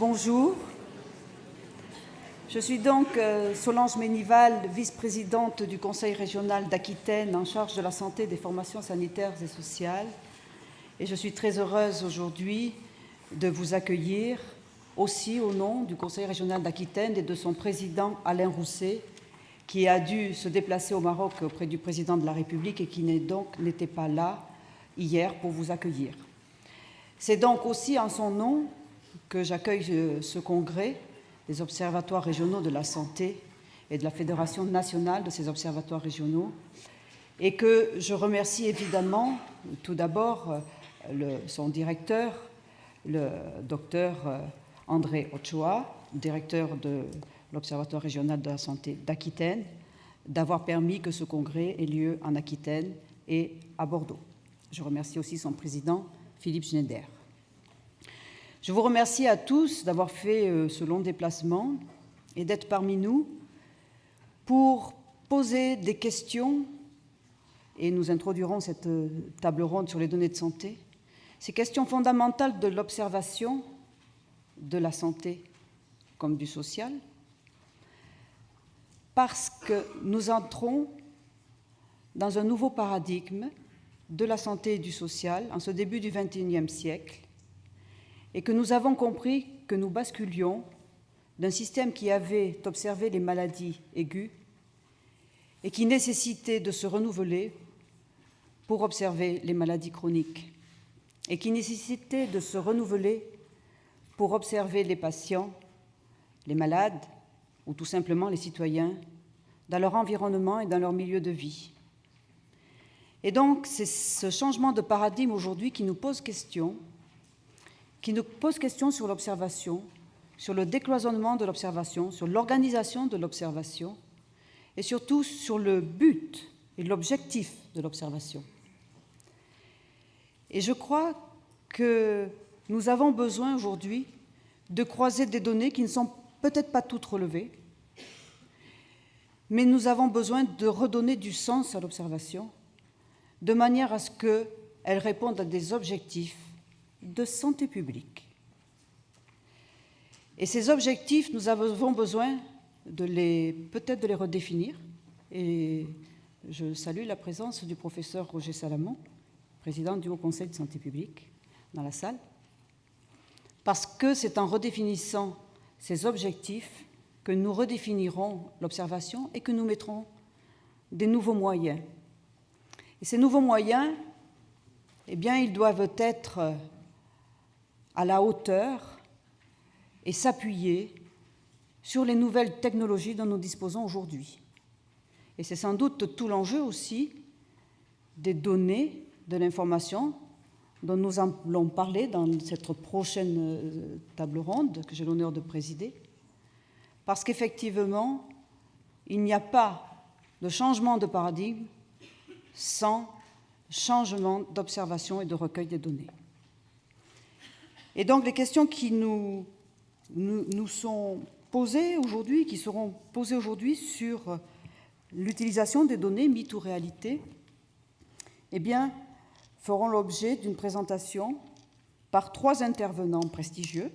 Bonjour. Je suis donc Solange Ménival, vice-présidente du Conseil régional d'Aquitaine en charge de la santé et des formations sanitaires et sociales. Et je suis très heureuse aujourd'hui de vous accueillir aussi au nom du Conseil régional d'Aquitaine et de son président Alain Rousset, qui a dû se déplacer au Maroc auprès du président de la République et qui n'était pas là hier pour vous accueillir. C'est donc aussi en son nom que j'accueille ce congrès des observatoires régionaux de la santé et de la Fédération nationale de ces observatoires régionaux, et que je remercie évidemment tout d'abord son directeur, le docteur André Ochoa, directeur de l'Observatoire régional de la santé d'Aquitaine, d'avoir permis que ce congrès ait lieu en Aquitaine et à Bordeaux. Je remercie aussi son président, Philippe Schneider. Je vous remercie à tous d'avoir fait ce long déplacement et d'être parmi nous pour poser des questions, et nous introduirons cette table ronde sur les données de santé, ces questions fondamentales de l'observation de la santé comme du social, parce que nous entrons dans un nouveau paradigme de la santé et du social en ce début du XXIe siècle, et que nous avons compris que nous basculions d'un système qui avait observé les maladies aiguës et qui nécessitait de se renouveler pour observer les maladies chroniques, et qui nécessitait de se renouveler pour observer les patients, les malades ou tout simplement les citoyens dans leur environnement et dans leur milieu de vie. Et donc, c'est ce changement de paradigme aujourd'hui qui nous pose question sur l'observation, sur le décloisonnement de l'observation, sur l'organisation de l'observation et surtout sur le but et l'objectif de l'observation. Et je crois que nous avons besoin aujourd'hui de croiser des données qui ne sont peut-être pas toutes relevées, mais nous avons besoin de redonner du sens à l'observation de manière à ce qu'elle réponde à des objectifs de santé publique. Et ces objectifs, nous avons besoin peut-être de les redéfinir. Et je salue la présence du professeur Roger Salamon, président du Haut Conseil de santé publique, dans la salle, parce que c'est en redéfinissant ces objectifs que nous redéfinirons l'observation et que nous mettrons des nouveaux moyens. Et ces nouveaux moyens, eh bien, ils doivent être à la hauteur et s'appuyer sur les nouvelles technologies dont nous disposons aujourd'hui. Et c'est sans doute tout l'enjeu aussi des données, de l'information dont nous allons parler dans cette prochaine table ronde que j'ai l'honneur de présider, parce qu'effectivement, il n'y a pas de changement de paradigme sans changement d'observation et de recueil des données. Et donc les questions qui nous sont posées aujourd'hui, qui seront posées aujourd'hui sur l'utilisation des données, mythe ou réalité, eh bien, feront l'objet d'une présentation par 3 intervenants prestigieux.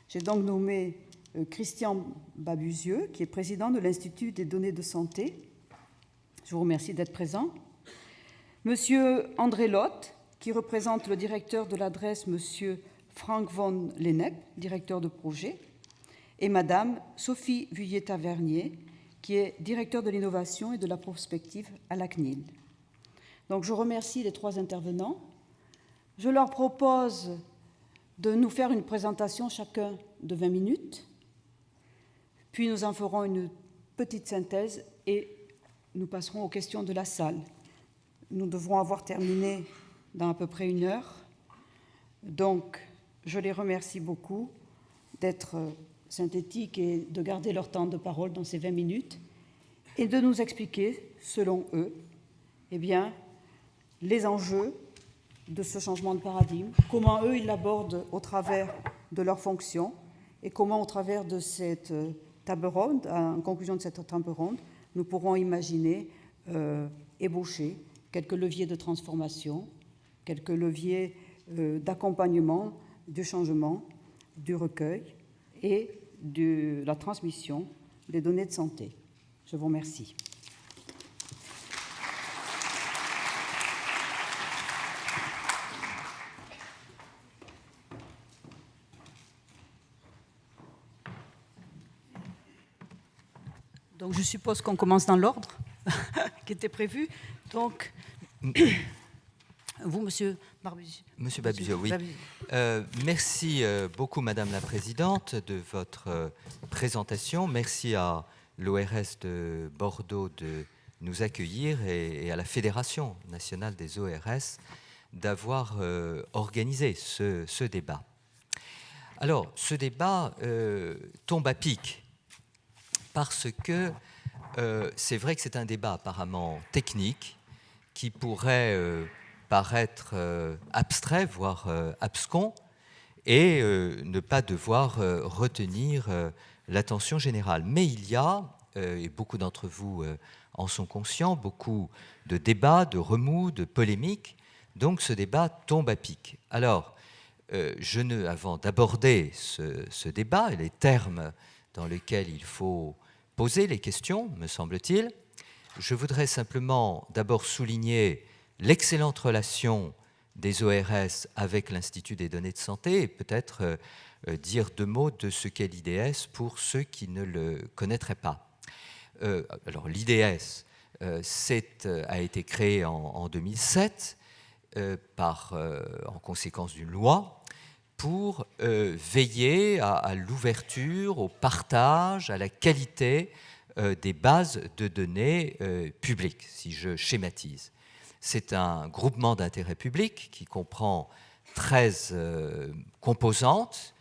J'ai donc nommé Christian Babuzieux, qui est président de l'Institut des données de santé. Je vous remercie d'être présent. Monsieur André Loth, qui représente le directeur de l'adresse, Monsieur Frank von Lennep, directeur de projet, et Madame Sophie Vuillé-Tavernier, qui est directeur de l'innovation et de la prospective à la CNIL. Donc je remercie les 3 intervenants. Je leur propose de nous faire une présentation chacun de 20 minutes, puis nous en ferons une petite synthèse et nous passerons aux questions de la salle. Nous devrons avoir terminé dans à peu près 1 heure. Donc, je les remercie beaucoup d'être synthétiques et de garder leur temps de parole dans ces 20 minutes et de nous expliquer, selon eux, eh bien, les enjeux de ce changement de paradigme, comment eux, ils l'abordent au travers de leurs fonctions et comment, au travers de cette table ronde, en conclusion de cette table ronde, nous pourrons imaginer ébaucher quelques leviers de transformation, quelques leviers d'accompagnement, du changement, du recueil et de la transmission des données de santé. Je vous remercie. Donc je suppose qu'on commence dans l'ordre qui était prévu. Donc, vous, Monsieur Babusiaux. Monsieur Babusiaux, oui. Merci beaucoup, Madame la Présidente, de votre présentation. Merci à l'ORS de Bordeaux de nous accueillir et à la Fédération nationale des ORS d'avoir organisé ce débat. Alors, ce débat tombe à pic parce que c'est vrai que c'est un débat apparemment technique qui pourrait paraître abstrait, voire abscon, et ne pas devoir retenir l'attention générale. Mais il y a, et beaucoup d'entre vous en sont conscients, beaucoup de débats, de remous, de polémiques, donc ce débat tombe à pic. Alors, avant d'aborder ce débat et les termes dans lesquels il faut poser les questions, me semble-t-il, je voudrais simplement d'abord souligner l'excellente relation des ORS avec l'Institut des données de santé et peut-être dire deux mots de ce qu'est l'IDS pour ceux qui ne le connaîtraient pas. Alors l'IDS a été créé en 2007 en conséquence d'une loi pour veiller à l'ouverture, au partage, à la qualité des bases de données publiques, si je schématise. C'est un groupement d'intérêt public qui comprend 13 composantes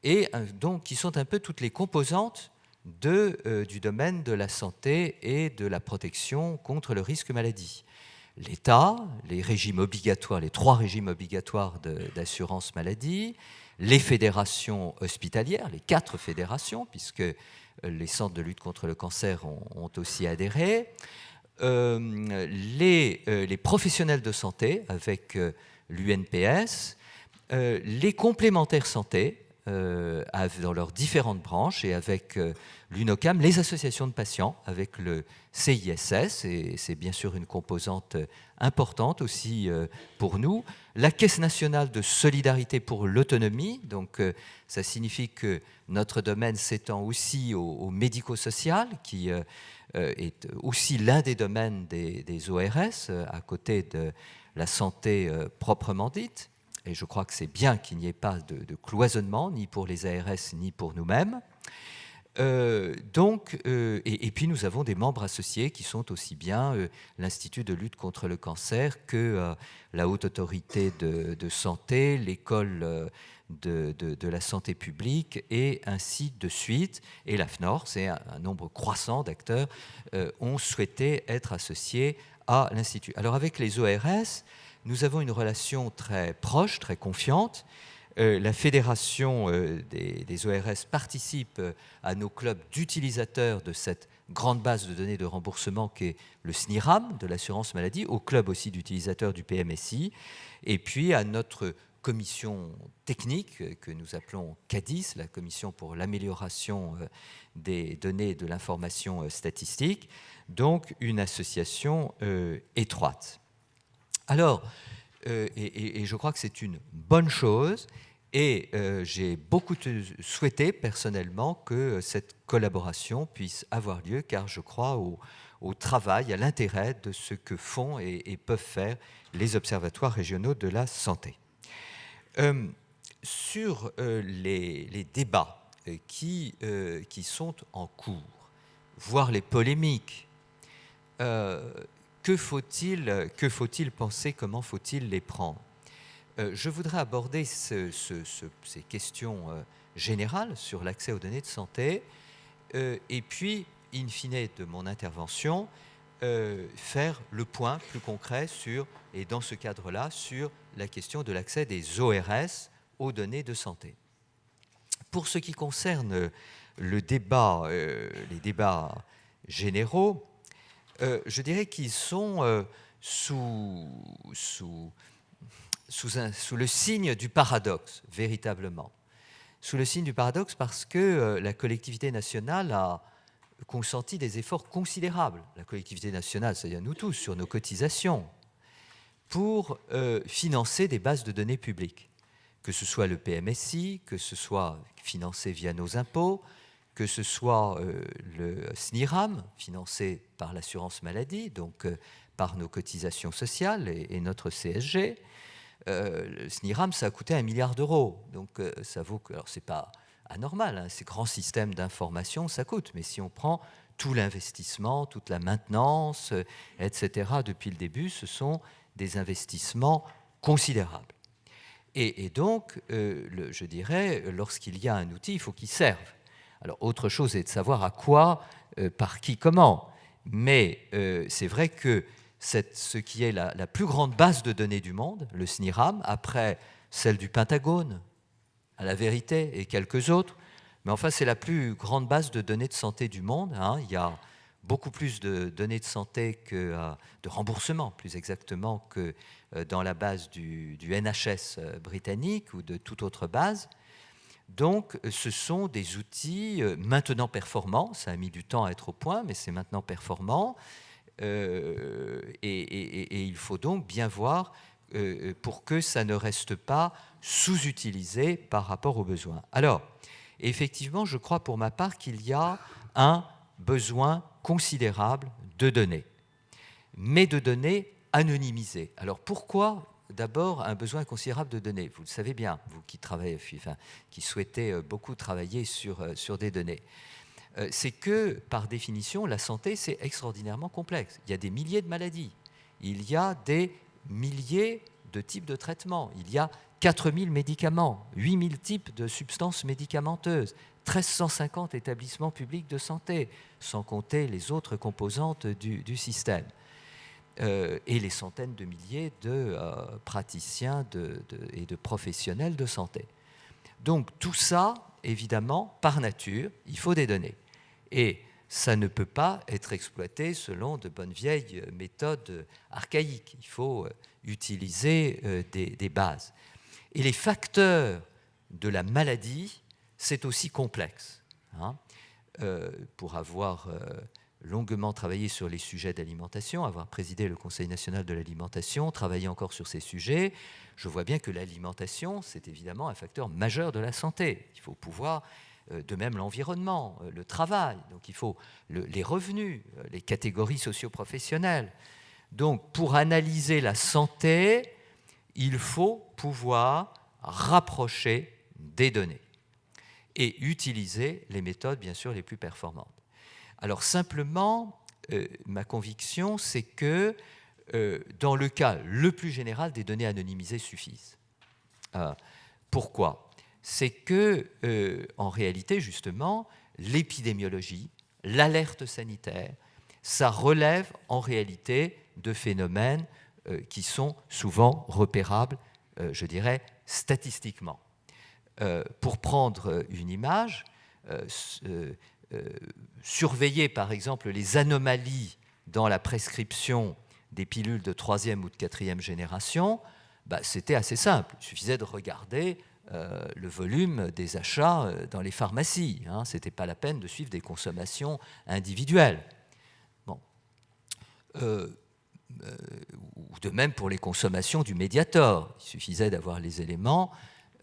et donc qui sont un peu toutes les composantes du domaine de la santé et de la protection contre le risque maladie. L'État, les régimes obligatoires, les 3 régimes obligatoires d'assurance maladie, les fédérations hospitalières, les 4 fédérations, puisque les centres de lutte contre le cancer ont aussi adhéré, les professionnels de santé avec l'UNPS, les complémentaires santé dans leurs différentes branches et avec l'UNOCAM, les associations de patients avec le CISS, et c'est bien sûr une composante importante aussi pour nous, la Caisse nationale de solidarité pour l'autonomie, donc ça signifie que notre domaine s'étend aussi au médico-social, qui est aussi l'un des domaines des ORS, à côté de la santé proprement dite. Et je crois que c'est bien qu'il n'y ait pas de cloisonnement, ni pour les ARS, ni pour nous-mêmes. Et puis nous avons des membres associés qui sont aussi bien l'Institut de lutte contre le cancer que la Haute Autorité de santé, l'École de la santé publique, et ainsi de suite. Et l'AFNOR, c'est un nombre croissant d'acteurs, ont souhaité être associés à l'Institut. Alors avec les ORS, nous avons une relation très proche, très confiante. La fédération des ORS participe à nos clubs d'utilisateurs de cette grande base de données de remboursement qu'est le SNIRAM de l'assurance maladie, au club aussi d'utilisateurs du PMSI, et puis à notre commission technique que nous appelons CADIS, la commission pour l'amélioration des données de l'information statistique, donc une association étroite. Alors, et je crois que c'est une bonne chose, et j'ai beaucoup souhaité personnellement que cette collaboration puisse avoir lieu, car je crois au travail, à l'intérêt de ce que font et peuvent faire les observatoires régionaux de la santé. Sur les débats qui sont en cours, voire les polémiques, que faut-il penser, comment faut-il les prendre? Je voudrais aborder ces questions générales sur l'accès aux données de santé et puis, in fine de mon intervention, faire le point plus concret et dans ce cadre-là, sur la question de l'accès des ORS aux données de santé. Pour ce qui concerne les débats généraux, je dirais qu'ils sont sous le signe du paradoxe, véritablement. sous le signe du paradoxe parce que la collectivité nationale a consenti des efforts considérables, la collectivité nationale, c'est-à-dire nous tous, sur nos cotisations, pour financer des bases de données publiques, que ce soit le PMSI, que ce soit financé via nos impôts, que ce soit le SNIRAM, financé par l'assurance maladie, donc par nos cotisations sociales et notre CSG. Le SNIRAM, ça a coûté 1 milliard d'euros, donc ça vaut que... Alors, c'est pas anormal, hein, ces grands systèmes d'information, ça coûte, mais si on prend tout l'investissement, toute la maintenance, etc., depuis le début, ce sont des investissements considérables. Et donc, je dirais, lorsqu'il y a un outil, il faut qu'il serve. Alors, autre chose est de savoir à quoi, par qui, comment. Mais c'est vrai que ce qui est la plus grande base de données du monde, le SNIRAM, après celle du Pentagone, à la vérité, et quelques autres, mais enfin, c'est la plus grande base de données de santé du monde. Hein. Il y a beaucoup plus de données de santé de remboursement, plus exactement, que dans la base du NHS britannique ou de toute autre base. Donc, ce sont des outils maintenant performants. Ça a mis du temps à être au point, mais c'est maintenant performant. Et il faut donc bien voir pour que ça ne reste pas sous-utilisé par rapport aux besoins. Alors, effectivement, je crois pour ma part qu'il y a un besoin considérable de données, mais de données anonymisées. Alors pourquoi d'abord un besoin considérable de données? Vous le savez bien, vous qui travaillez, enfin, qui souhaitez beaucoup travailler sur des données. C'est que, par définition, la santé, c'est extraordinairement complexe. Il y a des milliers de maladies, il y a des milliers de types de traitements, il y a 4000 médicaments, 8000 types de substances médicamenteuses, 1350 établissements publics de santé, sans compter les autres composantes du système, et les centaines de milliers de praticiens et de professionnels de santé. Donc tout ça, évidemment, par nature, il faut des données. Et ça ne peut pas être exploité selon de bonnes vieilles méthodes archaïques. Il faut utiliser des bases. Et les facteurs de la maladie, c'est aussi complexe. Hein. Pour avoir longuement travaillé sur les sujets d'alimentation, avoir présidé le Conseil national de l'alimentation, travaillé encore sur ces sujets, je vois bien que l'alimentation, c'est évidemment un facteur majeur de la santé. Il faut pouvoir, de même l'environnement, le travail, donc il faut les revenus, les catégories socio-professionnelles. Donc pour analyser la santé, il faut pouvoir rapprocher des données et utiliser les méthodes, bien sûr, les plus performantes. Alors simplement, ma conviction, c'est que dans le cas le plus général, des données anonymisées suffisent. Pourquoi ? C'est que, en réalité, justement, l'épidémiologie, l'alerte sanitaire, ça relève en réalité de phénomènes qui sont souvent repérables, je dirais, statistiquement. Pour prendre une image, surveiller par exemple les anomalies dans la prescription des pilules de 3e ou de 4e génération, c'était assez simple. Il suffisait de regarder le volume des achats dans les pharmacies. Hein. Ce n'était pas la peine de suivre des consommations individuelles. Bon. Ou de même pour les consommations du Mediator. Il suffisait d'avoir les éléments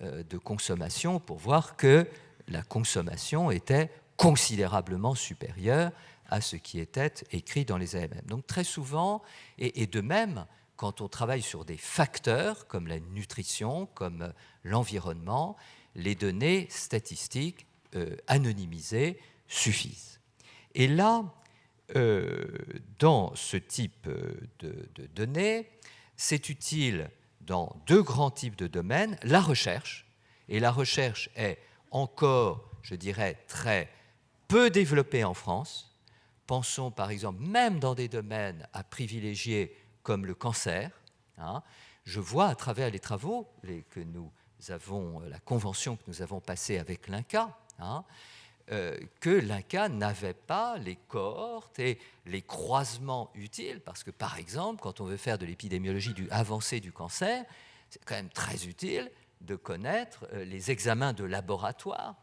de consommation pour voir que la consommation était considérablement supérieure à ce qui était écrit dans les AMM. Donc très souvent, et de même, quand on travaille sur des facteurs comme la nutrition, comme l'environnement, les données statistiques anonymisées suffisent. Et là, dans ce type de données, c'est utile dans deux grands types de domaines, la recherche, et la recherche est encore, je dirais, très peu développée en France. Pensons par exemple, même dans des domaines à privilégier comme le cancer, hein, je vois à travers les travaux que nous avons, la convention que nous avons passée avec l'INCa, hein, que l'INCa n'avait pas les cohortes et les croisements utiles, parce que par exemple, quand on veut faire de l'épidémiologie avancée du cancer, c'est quand même très utile de connaître les examens de laboratoire,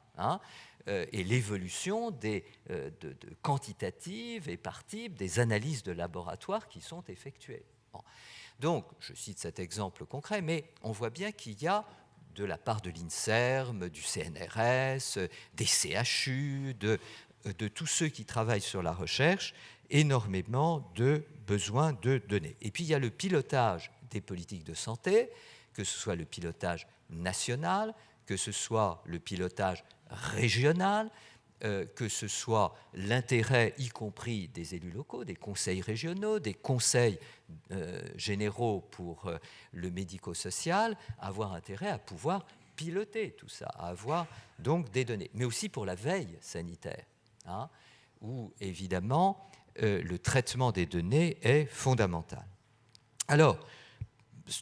et l'évolution quantitative et par type des analyses de laboratoire qui sont effectuées. Bon. Donc, je cite cet exemple concret, mais on voit bien qu'il y a de la part de l'INSERM, du CNRS, des CHU, de tous ceux qui travaillent sur la recherche, énormément de besoins de données. Et puis il y a le pilotage des politiques de santé, que ce soit le pilotage national, que ce soit le pilotage régional, que ce soit l'intérêt, y compris des élus locaux, des conseils régionaux, des conseils généraux pour le médico-social, avoir intérêt à pouvoir piloter tout ça, à avoir donc des données, mais aussi pour la veille sanitaire, où évidemment le traitement des données est fondamental. Alors,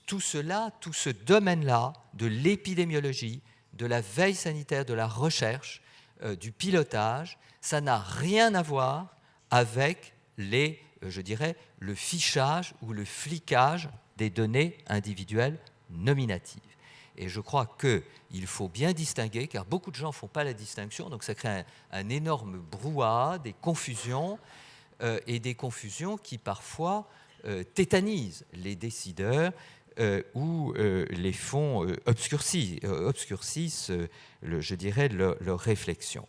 tout cela, tout ce domaine-là de l'épidémiologie, de la veille sanitaire, de la recherche, du pilotage, ça n'a rien à voir avec le fichage ou le flicage des données individuelles nominatives. Et je crois qu'il faut bien distinguer, car beaucoup de gens ne font pas la distinction, donc ça crée un énorme brouhaha, des confusions, et des confusions qui parfois tétanisent les décideurs ou les font obscurcissent leur réflexion.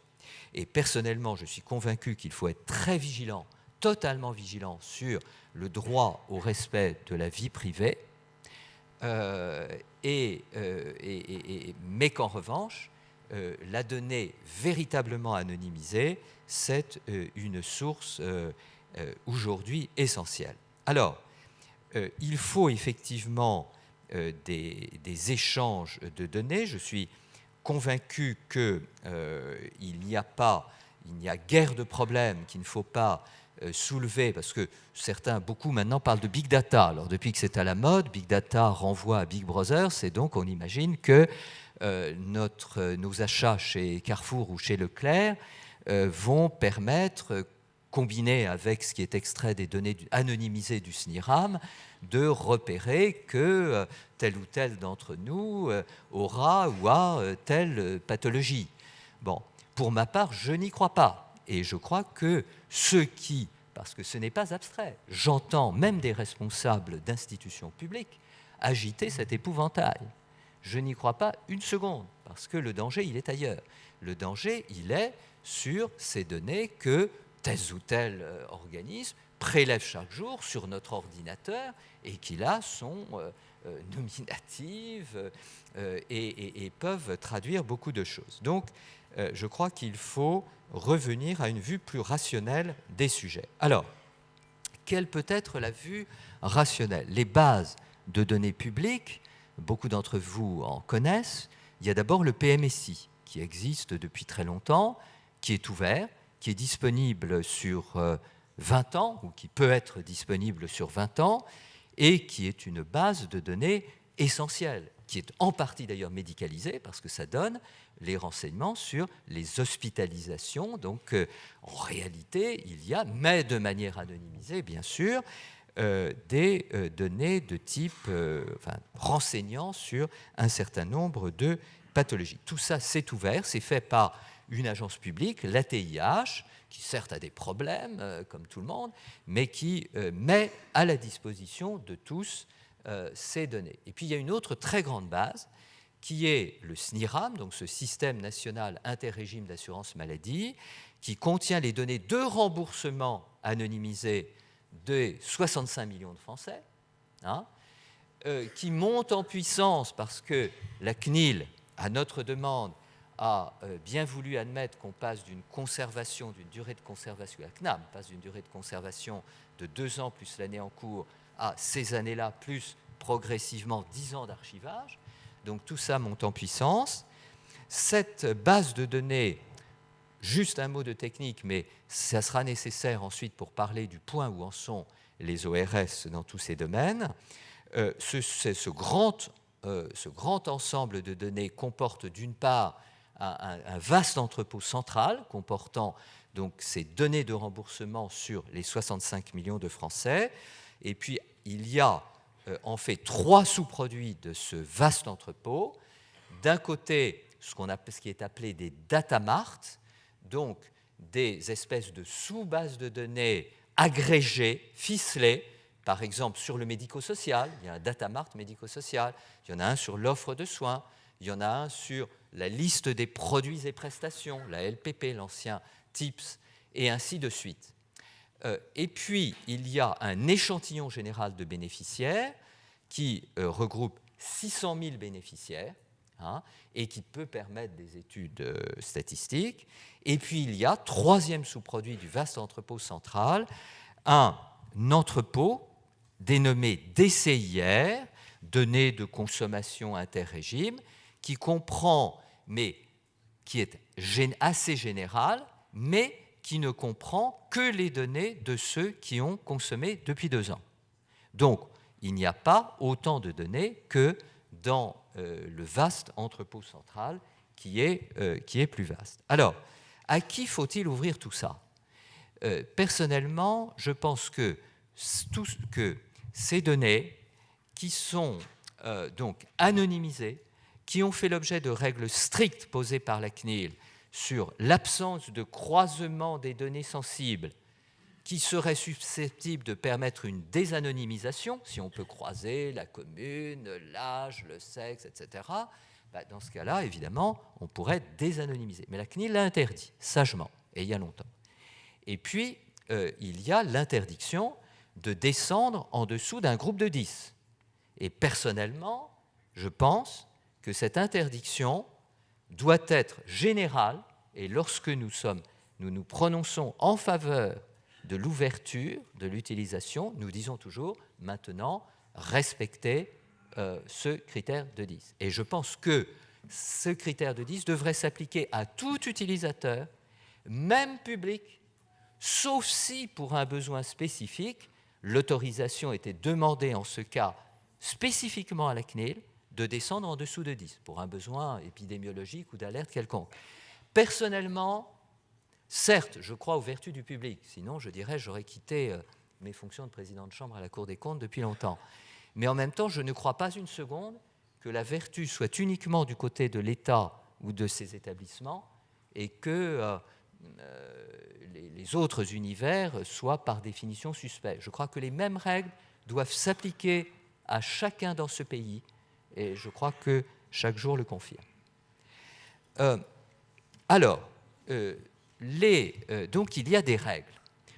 Et personnellement, je suis convaincu qu'il faut être très vigilant, totalement vigilant sur le droit au respect de la vie privée, mais qu'en revanche, la donnée véritablement anonymisée, c'est une source aujourd'hui essentielle. Alors, il faut effectivement des échanges de données. Je suis convaincu qu'il n'y a guère de problèmes qu'il ne faut pas soulever, parce que beaucoup maintenant parlent de Big Data. Alors depuis que c'est à la mode, Big Data renvoie à Big Brother, c'est donc on imagine que nos achats chez Carrefour ou chez Leclerc vont permettre, combiné avec ce qui est extrait des données anonymisées du SNIRAM, de repérer que tel ou tel d'entre nous aura ou a telle pathologie. Bon, pour ma part, je n'y crois pas. Et je crois que parce que ce n'est pas abstrait, j'entends même des responsables d'institutions publiques agiter cet épouvantail. Je n'y crois pas une seconde, parce que le danger, il est ailleurs. Le danger, il est sur ces données que tel ou tel organisme prélève chaque jour sur notre ordinateur et qui là sont nominatives et peuvent traduire beaucoup de choses. Donc, je crois qu'il faut revenir à une vue plus rationnelle des sujets. Alors, quelle peut être la vue rationnelle? Les bases de données publiques, beaucoup d'entre vous en connaissent. Il y a d'abord le PMSI, qui existe depuis très longtemps, qui est ouvert, qui est disponible sur 20 ans, ou qui peut être disponible sur 20 ans, et qui est une base de données essentielle, qui est en partie d'ailleurs médicalisée, parce que ça donne les renseignements sur les hospitalisations. Donc, en réalité, il y a, mais de manière anonymisée, bien sûr, des données de type renseignant sur un certain nombre de pathologies. Tout ça, c'est ouvert, c'est fait par une agence publique, l'ATIH, qui certes a des problèmes, comme tout le monde, mais qui met à la disposition de tous ces données. Et puis il y a une autre très grande base, qui est le SNIRAM, donc ce système national interrégime d'assurance maladie, qui contient les données de remboursement anonymisées de 65 millions de Français, qui monte en puissance parce que la CNIL, à notre demande, a bien voulu admettre qu'on passe d'une durée de conservation, la CNAM passe d'une durée de conservation de 2 ans plus l'année en cours à ces années-là, plus progressivement 10 ans d'archivage. Donc tout ça monte en puissance. Cette base de données, juste un mot de technique, mais ça sera nécessaire ensuite pour parler du point où en sont les ORS dans tous ces domaines. Ce grand ensemble de données comporte d'une part un vaste entrepôt central comportant donc ces données de remboursement sur les 65 millions de Français. Et puis, il y a en fait 3 sous-produits de ce vaste entrepôt d'un côté ce qui est appelé des data marts, donc des espèces de sous-bases de données agrégées, ficelées, par exemple sur le médico-social, il y a un data mart médico-social, il y en a un sur l'offre de soins, il y en a un sur la liste des produits et prestations, la LPP, l'ancien TIPS, et ainsi de suite. Et puis, il y a un échantillon général de bénéficiaires qui regroupe 600 000 bénéficiaires, et qui peut permettre des études statistiques. Et puis, il y a, troisième sous-produit du vaste entrepôt central, un entrepôt dénommé DCIR, données de consommation interrégime, qui comprend, mais qui est assez général, mais qui ne comprend que les données de ceux qui ont consommé depuis 2 ans. Donc, il n'y a pas autant de données que dans le vaste entrepôt central qui est plus vaste. Alors, à qui faut-il ouvrir tout ça ? Personnellement, je pense que ces données qui sont donc anonymisées, qui ont fait l'objet de règles strictes posées par la CNIL sur l'absence de croisement des données sensibles qui serait susceptible de permettre une désanonymisation, si on peut croiser la commune, l'âge, le sexe, etc., dans ce cas-là, évidemment, on pourrait désanonymiser. Mais la CNIL l'a interdit, sagement, et il y a longtemps. Et puis, il y a l'interdiction de descendre en dessous d'un groupe de 10. Et personnellement, je pense que cette interdiction doit être générale, et lorsque nous nous prononçons en faveur de l'ouverture, de l'utilisation, nous disons toujours, maintenant, respecter ce critère de 10. Et je pense que ce critère de 10 devrait s'appliquer à tout utilisateur, même public, sauf si, pour un besoin spécifique, l'autorisation était demandée en ce cas spécifiquement à la CNIL de descendre en dessous de 10, pour un besoin épidémiologique ou d'alerte quelconque. Personnellement, certes, je crois aux vertus du public, sinon je dirais j'aurais quitté mes fonctions de président de chambre à la Cour des comptes depuis longtemps. Mais en même temps, je ne crois pas une seconde que la vertu soit uniquement du côté de l'État ou de ses établissements et que les autres univers soient par définition suspects. Je crois que les mêmes règles doivent s'appliquer à chacun dans ce pays et je crois que chaque jour le confirme. Donc il y a des règles.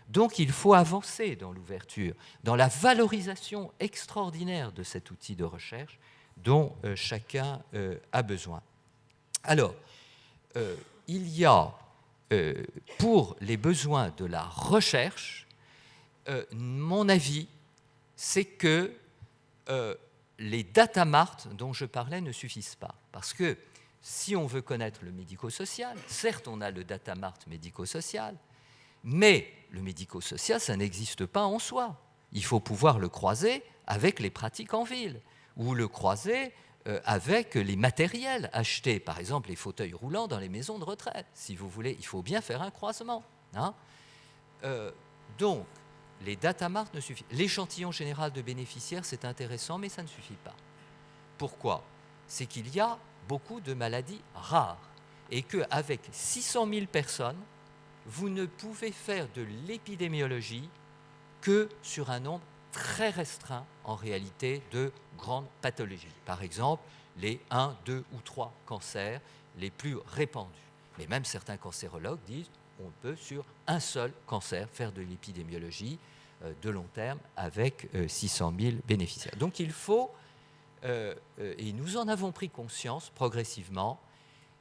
Donc il faut avancer dans l'ouverture, dans la valorisation extraordinaire de cet outil de recherche dont chacun a besoin. Alors, il y a, pour les besoins de la recherche, mon avis, c'est que les data marts dont je parlais ne suffisent pas. Parce que si on veut connaître le médico-social, certes, on a le data mart médico-social, mais le médico-social, ça n'existe pas en soi. Il faut pouvoir le croiser avec les pratiques en ville, ou le croiser avec les matériels achetés, par exemple les fauteuils roulants dans les maisons de retraite. Si vous voulez, il faut bien faire un croisement. Donc, les data marts ne suffisent pas. L'échantillon général de bénéficiaires, c'est intéressant, mais ça ne suffit pas. Pourquoi ? C'est qu'il y a beaucoup de maladies rares et qu'avec 600 000 personnes, vous ne pouvez faire de l'épidémiologie que sur un nombre très restreint, en réalité, de grandes pathologies. Par exemple, les 1, 2 ou 3 cancers les plus répandus. Mais même certains cancérologues disent qu'on peut, sur un seul cancer, faire de l'épidémiologie de long terme avec 600 000 bénéficiaires. Donc il faut, et nous en avons pris conscience progressivement,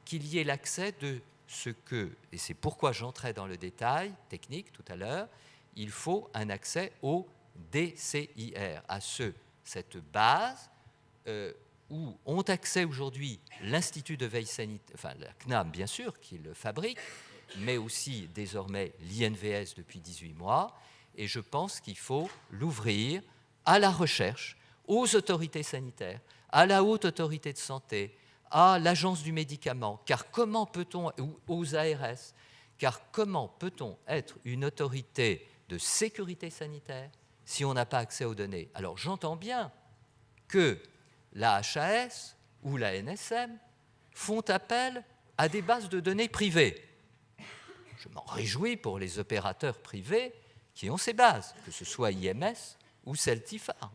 qu'il y ait l'accès de ce que, et c'est pourquoi j'entrais dans le détail technique tout à l'heure, il faut un accès au DCIR, à cette base où ont accès aujourd'hui l'Institut de veille sanitaire, enfin la CNAM bien sûr, qui le fabrique, mais aussi désormais l'INVS depuis 18 mois, et je pense qu'il faut l'ouvrir à la recherche, aux autorités sanitaires, à la haute autorité de santé, à l'agence du médicament, car comment peut-on, ou aux ARS, car comment peut-on être une autorité de sécurité sanitaire si on n'a pas accès aux données ? Alors j'entends bien que la HAS ou la NSM font appel à des bases de données privées. Je m'en réjouis pour les opérateurs privés qui ont ces bases, que ce soit IMS ou Celtifarm.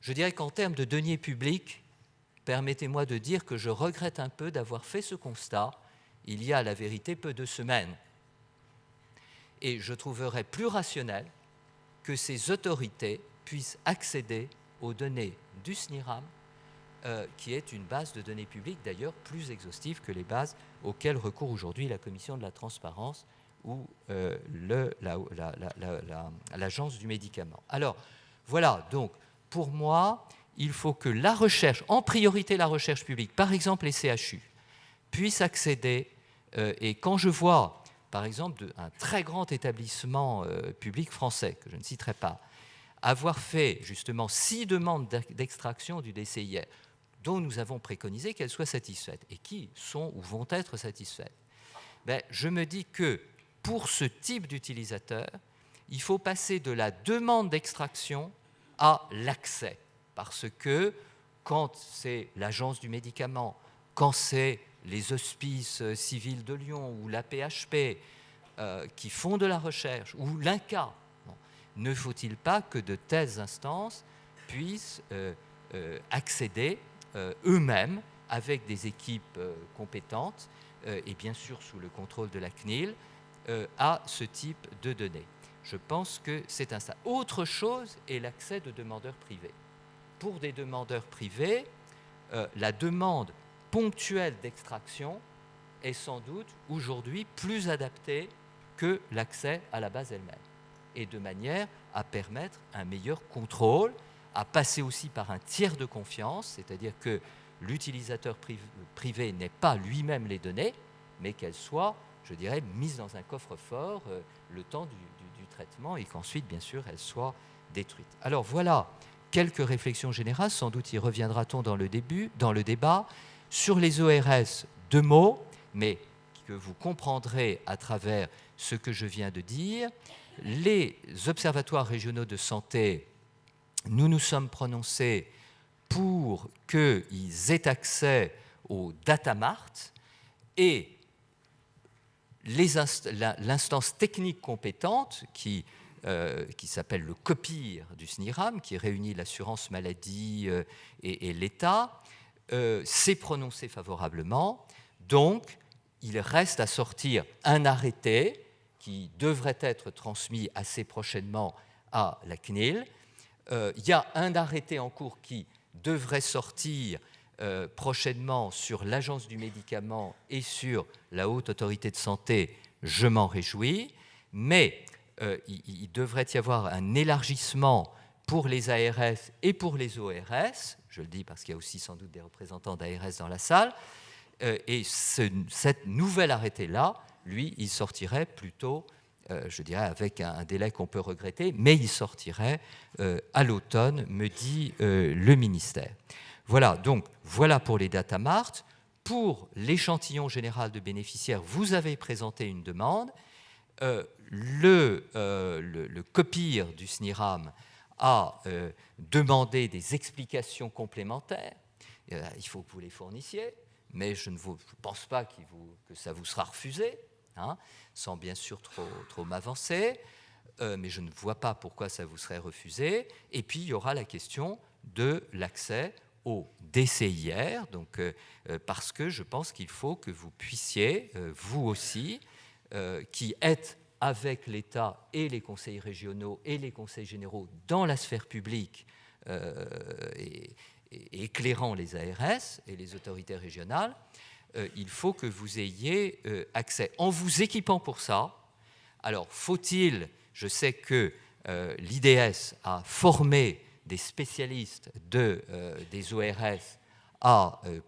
Je dirais qu'en termes de deniers publics, permettez-moi de dire que je regrette un peu d'avoir fait ce constat il y a à la vérité peu de semaines. Et je trouverais plus rationnel que ces autorités puissent accéder aux données du SNIRAM, qui est une base de données publiques d'ailleurs plus exhaustive que les bases auxquelles recourt aujourd'hui la Commission de la transparence ou l'Agence du médicament. Alors, voilà, donc, pour moi, il faut que la recherche, en priorité la recherche publique, par exemple les CHU, puisse accéder, et quand je vois, par exemple, un très grand établissement public français, que je ne citerai pas, avoir fait justement 6 demandes d'extraction du DCIR, dont nous avons préconisé qu'elles soient satisfaites, et qui sont ou vont être satisfaites, je me dis que pour ce type d'utilisateur, il faut passer de la demande d'extraction à l'accès. Parce que quand c'est l'Agence du médicament, quand c'est les hospices civils de Lyon ou la PHP qui font de la recherche, ou l'INCa, ne faut-il pas que de telles instances puissent accéder eux-mêmes, avec des équipes compétentes, et bien sûr sous le contrôle de la CNIL, à ce type de données. Je pense que c'est un ça. Autre chose est l'accès de demandeurs privés. Pour des demandeurs privés, la demande ponctuelle d'extraction est sans doute aujourd'hui plus adaptée que l'accès à la base elle-même, et de manière à permettre un meilleur contrôle, à passer aussi par un tiers de confiance, c'est-à-dire que l'utilisateur privé n'ait pas lui-même les données, mais qu'elles soient, je dirais, mises dans un coffre-fort le temps du traitement, et qu'ensuite, bien sûr, elles soient détruites. Alors voilà quelques réflexions générales, sans doute y reviendra-t-on dans le débat. Sur les ORS, 2 mots, mais que vous comprendrez à travers ce que je viens de dire. Les observatoires régionaux de santé, nous nous sommes prononcés pour qu'ils aient accès au datamart, et l'instance technique compétente qui s'appelle le COPIR du SNIRAM, qui réunit l'assurance maladie et l'État, s'est prononcé favorablement. Donc, il reste à sortir un arrêté qui devrait être transmis assez prochainement à la CNIL. Il y a un arrêté en cours qui devrait sortir prochainement sur l'Agence du médicament et sur la Haute Autorité de Santé. Je m'en réjouis, mais il devrait y avoir un élargissement pour les ARS et pour les ORS, je le dis parce qu'il y a aussi sans doute des représentants d'ARS dans la salle, et cet nouvel arrêté-là, lui, il sortirait plutôt, je dirais, avec un délai qu'on peut regretter, mais il sortirait à l'automne, me dit le ministère. Voilà, donc voilà pour les datamart. Pour l'échantillon général de bénéficiaires, vous avez présenté une demande. Le COPIR du SNIRAM a demandé des explications complémentaires. Il faut que vous les fournissiez, mais je ne pense pas que ça vous sera refusé, sans bien sûr trop m'avancer, mais je ne vois pas pourquoi ça vous serait refusé. Et puis, il y aura la question de l'accès au DCIR, donc, parce que je pense qu'il faut que vous puissiez, vous aussi, qui êtes avec l'État et les conseils régionaux et les conseils généraux dans la sphère publique et éclairant les ARS et les autorités régionales, il faut que vous ayez accès. En vous équipant pour ça, alors faut-il, je sais que l'IDS a formé des spécialistes des ORS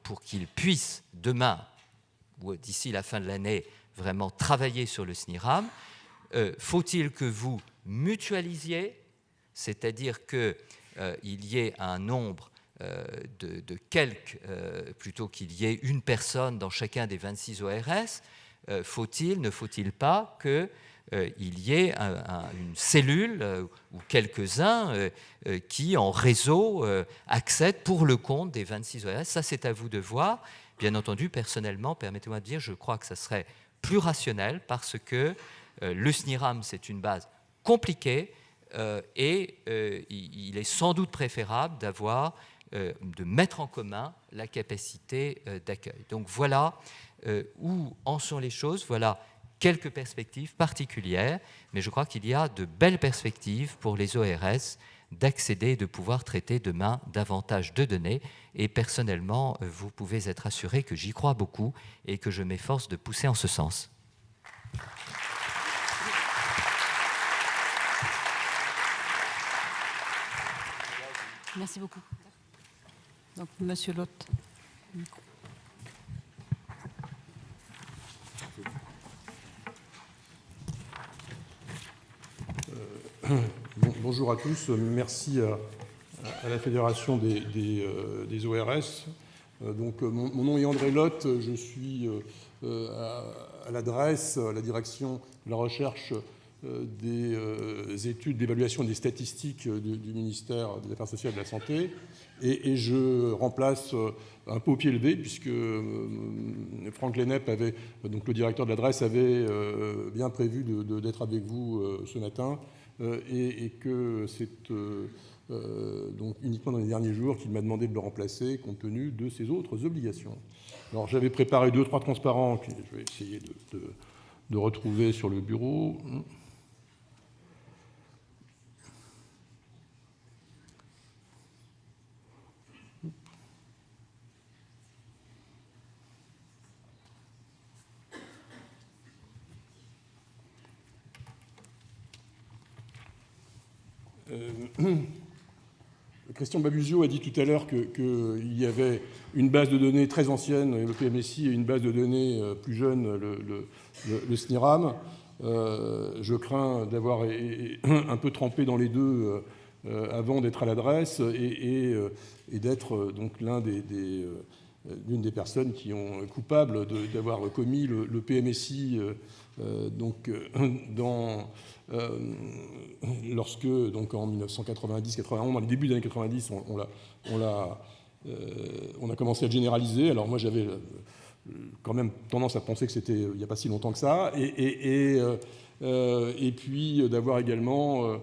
pour qu'ils puissent demain, ou d'ici la fin de l'année, vraiment travailler sur le SNIRAM. Faut-il que vous mutualisiez, c'est-à-dire qu'il y ait un nombre de quelques, plutôt qu'il y ait une personne dans chacun des 26 ORS, ne faut-il pas que il y ait une cellule ou quelques-uns qui, en réseau, accèdent pour le compte des 26 ORS. Ça, c'est à vous de voir. Bien entendu, personnellement, permettez-moi de dire, je crois que ça serait plus rationnel parce que le SNIRAM, c'est une base compliquée et il est sans doute préférable de mettre en commun la capacité d'accueil. Donc voilà où en sont les choses, voilà quelques perspectives particulières, mais je crois qu'il y a de belles perspectives pour les ORS d'accéder et de pouvoir traiter demain davantage de données. Et personnellement, vous pouvez être assuré que j'y crois beaucoup et que je m'efforce de pousser en ce sens. Merci beaucoup. Donc, Monsieur Lotte. Bonjour à tous. Merci à la Fédération des ORS. Donc, mon nom est André Lotte. Je suis à la DRES, à la direction de la recherche des études d'évaluation des statistiques du ministère des Affaires sociales et de la Santé. Et je remplace un peu au pied levé, puisque Franck Lennep, donc le directeur de la DRES, avait bien prévu d'être avec vous ce matin, et que c'est donc uniquement dans les derniers jours qu'il m'a demandé de le remplacer, compte tenu de ses autres obligations. Alors j'avais préparé 2-3 transparents que je vais essayer de retrouver sur le bureau. Christian Babuzio a dit tout à l'heure qu'il y avait une base de données très ancienne, le PMSI, et une base de données plus jeune, le SNIRAM. Je crains d'avoir un peu trempé dans les deux avant d'être à l'adresse et d'être donc l'une des personnes qui ont coupable d'avoir commis le PMSI lorsque, donc en 1990-91, dans les débuts des années 90, on a commencé à le généraliser. Alors moi, j'avais quand même tendance à penser que c'était il n'y a pas si longtemps que ça, et puis d'avoir également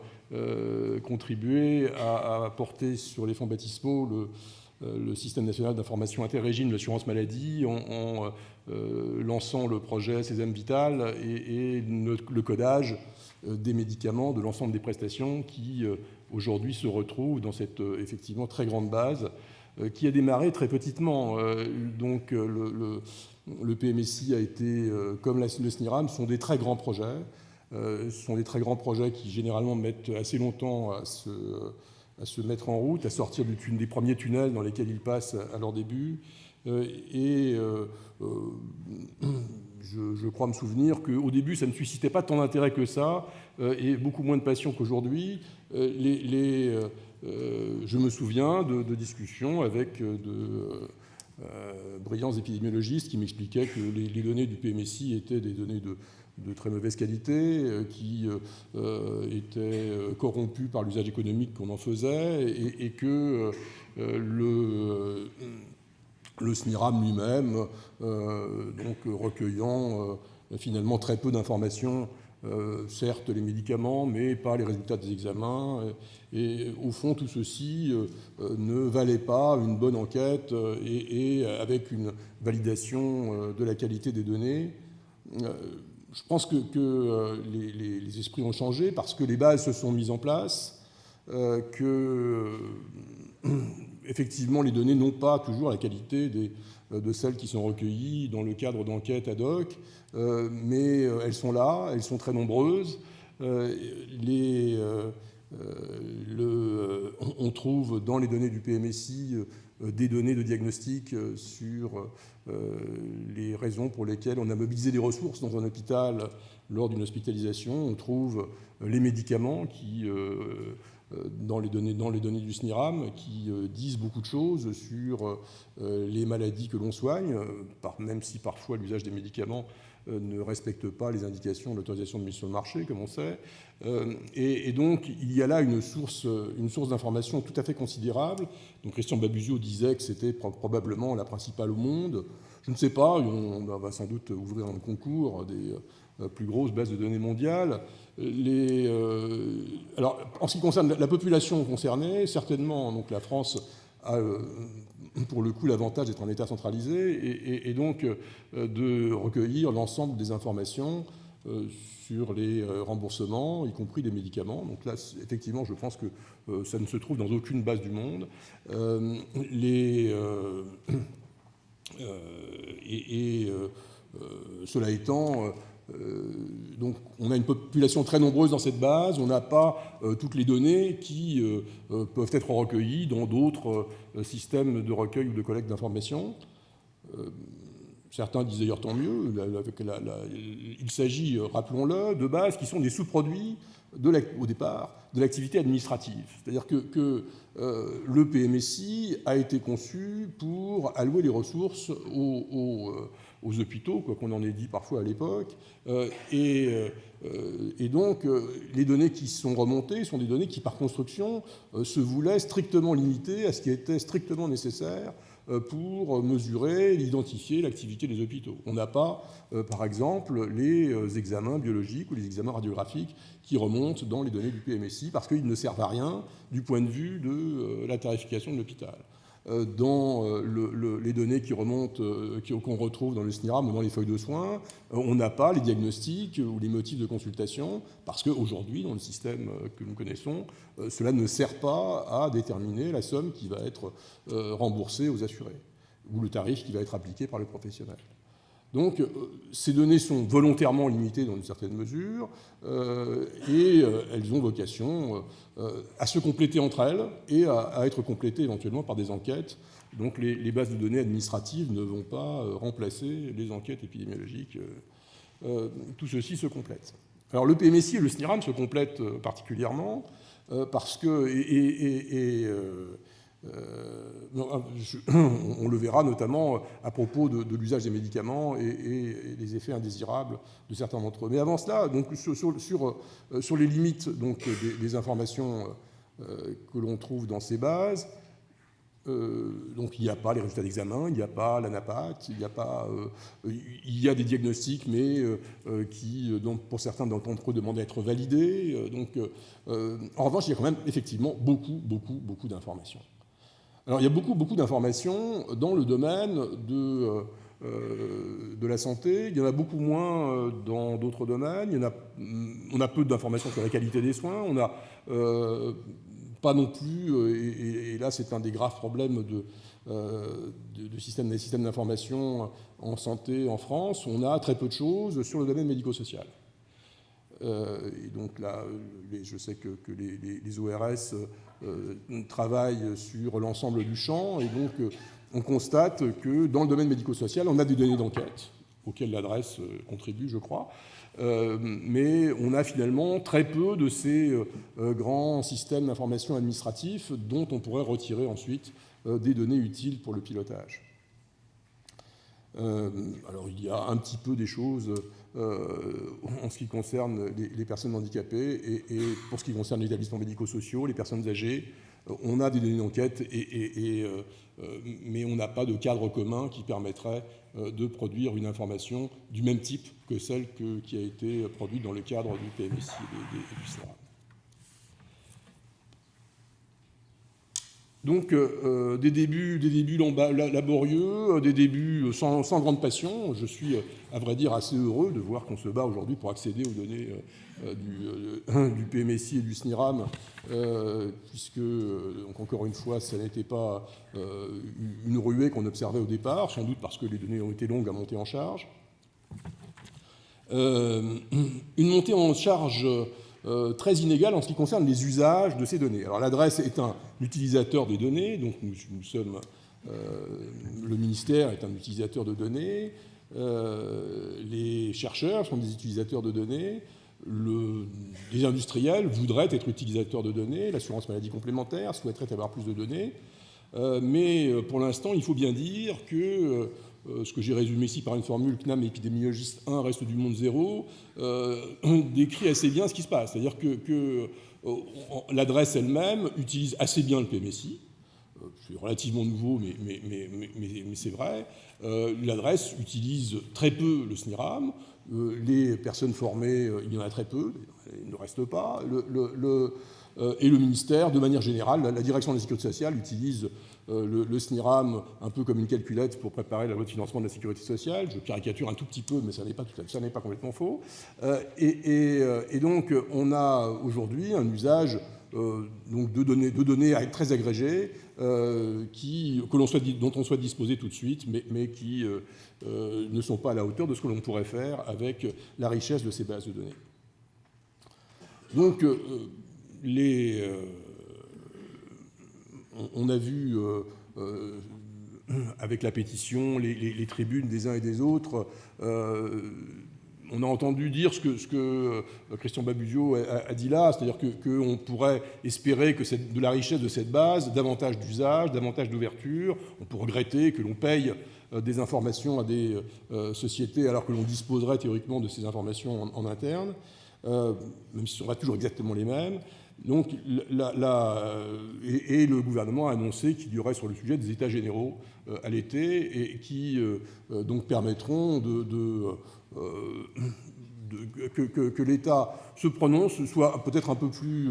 contribué à porter sur les fonds baptismaux le système national d'information interrégime de l'assurance maladie en lançant le projet Sésame Vital et le codage des médicaments, de l'ensemble des prestations qui aujourd'hui se retrouvent dans cette effectivement très grande base qui a démarré très petitement. Donc le PMSI a été, comme le SNIRAM, sont des très grands projets. Ce sont des très grands projets qui généralement mettent assez longtemps à se mettre en route, à sortir des premiers tunnels dans lesquels ils passent à leur début. Je crois me souvenir qu'au début, ça ne suscitait pas tant d'intérêt que ça, et beaucoup moins de passion qu'aujourd'hui. Je me souviens de discussions avec de brillants épidémiologistes qui m'expliquaient que les données du PMSI étaient des données de très mauvaise qualité, qui étaient corrompues par l'usage économique qu'on en faisait, et que le SNIRAM lui-même, donc recueillant finalement très peu d'informations, certes les médicaments, mais pas les résultats des examens. Et au fond, tout ceci ne valait pas une bonne enquête et avec une validation de la qualité des données. Je pense que les esprits ont changé parce que les bases se sont mises en place, que effectivement les données n'ont pas toujours la qualité de celles qui sont recueillies dans le cadre d'enquêtes ad hoc, mais elles sont là, elles sont très nombreuses. On trouve dans les données du PMSI des données de diagnostic sur les raisons pour lesquelles on a mobilisé des ressources dans un hôpital lors d'une hospitalisation. On trouve les médicaments qui, dans les données du SNIRAM, qui disent beaucoup de choses sur les maladies que l'on soigne, même si parfois l'usage des médicaments ne respectent pas les indications de l'autorisation de mise sur le marché, comme on sait. Et donc, il y a là une source d'information tout à fait considérable. Donc, Christian Babuzio disait que c'était probablement la principale au monde. Je ne sais pas, on va sans doute ouvrir un concours des plus grosses bases de données mondiales. Alors, en ce qui concerne la population concernée, certainement, donc la France a pour le coup l'avantage d'être un État centralisé et donc de recueillir l'ensemble des informations sur les remboursements, y compris des médicaments. Donc là, effectivement, je pense que ça ne se trouve dans aucune base du monde. Cela étant, donc on a une population très nombreuse dans cette base, on n'a pas toutes les données qui peuvent être recueillies dans d'autres systèmes de recueil ou de collecte d'informations. Certains disent d'ailleurs tant mieux. Il s'agit, rappelons-le, de bases qui sont des sous-produits au départ de l'activité administrative. C'est-à-dire que le PMSI a été conçu pour allouer les ressources aux hôpitaux, quoi qu'on en ait dit parfois à l'époque. Et donc, les données qui sont remontées sont des données qui, par construction, se voulaient strictement limitées à ce qui était strictement nécessaire pour mesurer, identifier l'activité des hôpitaux. On n'a pas, par exemple, les examens biologiques ou les examens radiographiques qui remontent dans les données du PMSI parce qu'ils ne servent à rien du point de vue de la tarification de l'hôpital. Dans les données qui remontent, qu'on retrouve dans le SNIRAM ou dans les feuilles de soins, on n'a pas les diagnostics ou les motifs de consultation, parce qu'aujourd'hui, dans le système que nous connaissons, cela ne sert pas à déterminer la somme qui va être remboursée aux assurés, ou le tarif qui va être appliqué par le professionnel. Donc, ces données sont volontairement limitées dans une certaine mesure et elles ont vocation à se compléter entre elles et à être complétées éventuellement par des enquêtes. Donc, les bases de données administratives ne vont pas remplacer les enquêtes épidémiologiques. Tout ceci se complète. Alors, le PMSI et le SNIRAM se complètent particulièrement parce que... on le verra notamment à propos de l'usage des médicaments et des effets indésirables de certains d'entre eux. Mais avant cela, donc, sur les limites donc, des informations que l'on trouve dans ces bases, donc il n'y a pas les résultats d'examen, il n'y a pas l'ANAPAT, il y a des diagnostics, mais qui, donc, pour certains d'entre eux, demandent à être validés. En revanche, il y a quand même effectivement beaucoup d'informations. Alors, il y a beaucoup d'informations dans le domaine de la santé. Il y en a beaucoup moins dans d'autres domaines. On a peu d'informations sur la qualité des soins. On n'a pas non plus, et là c'est un des graves problèmes des systèmes d'information en santé en France, on a très peu de choses sur le domaine médico-social. Et donc là, je sais que les ORS travaillent sur l'ensemble du champ, et donc on constate que dans le domaine médico-social, on a des données d'enquête, auxquelles l'adresse contribue, je crois, mais on a finalement très peu de ces grands systèmes d'information administratifs dont on pourrait retirer ensuite des données utiles pour le pilotage. Alors il y a un petit peu des choses en ce qui concerne les personnes handicapées et pour ce qui concerne les établissements médico-sociaux, les personnes âgées, on a des données d'enquête, mais on n'a pas de cadre commun qui permettrait de produire une information du même type que celle qui a été produite dans le cadre du PMSI et du SNIRAM. Donc, des débuts laborieux, des débuts sans grande passion. Je suis, à vrai dire, assez heureux de voir qu'on se bat aujourd'hui pour accéder aux données du PMSI et du SNIRAM, puisque, donc, encore une fois, ça n'était pas une ruée qu'on observait au départ, sans doute parce que les données ont été longues à monter en charge. Une montée en charge très inégale en ce qui concerne les usages de ces données. Alors l'adresse est un utilisateur des données, donc nous sommes, le ministère est un utilisateur de données, les chercheurs sont des utilisateurs de données, les industriels voudraient être utilisateurs de données, l'assurance maladie complémentaire souhaiterait avoir plus de données. mais pour l'instant, il faut bien dire que ce que j'ai résumé ici par une formule CNAM épidémiologiste 1, reste du monde 0, décrit assez bien ce qui se passe. C'est-à-dire que l'adresse elle-même utilise assez bien le PMSI. C'est relativement nouveau, mais c'est vrai. L'adresse utilise très peu le SNIRAM. Les personnes formées, il y en a très peu, il ne reste pas. Et le ministère, de manière générale, la direction de la sécurité sociale utilise le SNIRAM un peu comme une calculette pour préparer la loi de financement de la sécurité sociale. Je caricature un tout petit peu, mais ça n'est pas complètement faux. Et donc, on a aujourd'hui un usage donc de données très agrégées dont on souhaite disposer tout de suite, mais qui ne sont pas à la hauteur de ce que l'on pourrait faire avec la richesse de ces bases de données. Donc, on a vu avec la pétition, les tribunes des uns et des autres, on a entendu dire ce que Christian Babuzio a dit là, c'est-à-dire qu'on pourrait espérer que de la richesse de cette base, davantage d'usage, davantage d'ouverture. On peut regretter que l'on paye des informations à des sociétés alors que l'on disposerait théoriquement de ces informations en interne, même si ce ne sont pas toujours exactement les mêmes. Donc, et le gouvernement a annoncé qu'il y aurait sur le sujet des états généraux à l'été et qui donc permettront que l'État se prononce, soit peut-être un peu plus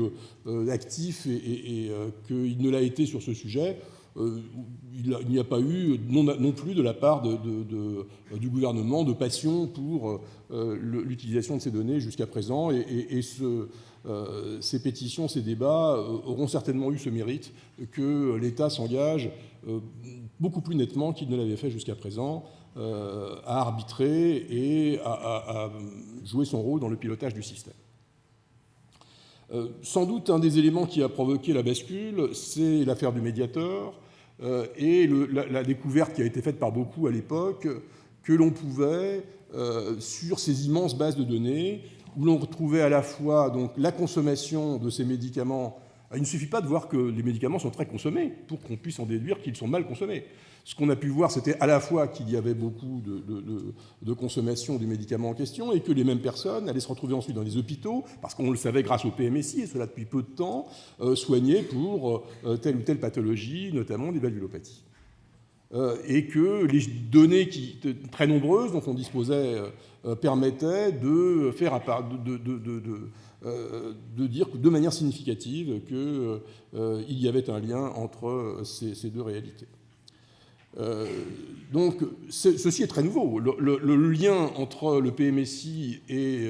actif et qu'il ne l'a été sur ce sujet. Il n'y a pas eu non plus de la part du gouvernement de passion pour l'utilisation de ces données jusqu'à présent. Et ces pétitions, ces débats auront certainement eu ce mérite que l'État s'engage beaucoup plus nettement qu'il ne l'avait fait jusqu'à présent à arbitrer et à jouer son rôle dans le pilotage du système. Sans doute, un des éléments qui a provoqué la bascule, c'est l'affaire du Mediator et la découverte qui a été faite par beaucoup à l'époque que l'on pouvait, sur ces immenses bases de données, où l'on retrouvait à la fois donc, la consommation de ces médicaments. Il ne suffit pas de voir que les médicaments sont très consommés pour qu'on puisse en déduire qu'ils sont mal consommés. Ce qu'on a pu voir, c'était à la fois qu'il y avait beaucoup de consommation du médicament en question et que les mêmes personnes allaient se retrouver ensuite dans les hôpitaux, parce qu'on le savait grâce au PMSI, et cela depuis peu de temps, soignées pour telle ou telle pathologie, notamment des valvulopathies. Et que les données très nombreuses dont on disposait permettaient de faire de dire de manière significative qu'il y avait un lien entre ces deux réalités. Donc, ceci est très nouveau. Le lien entre le PMSI et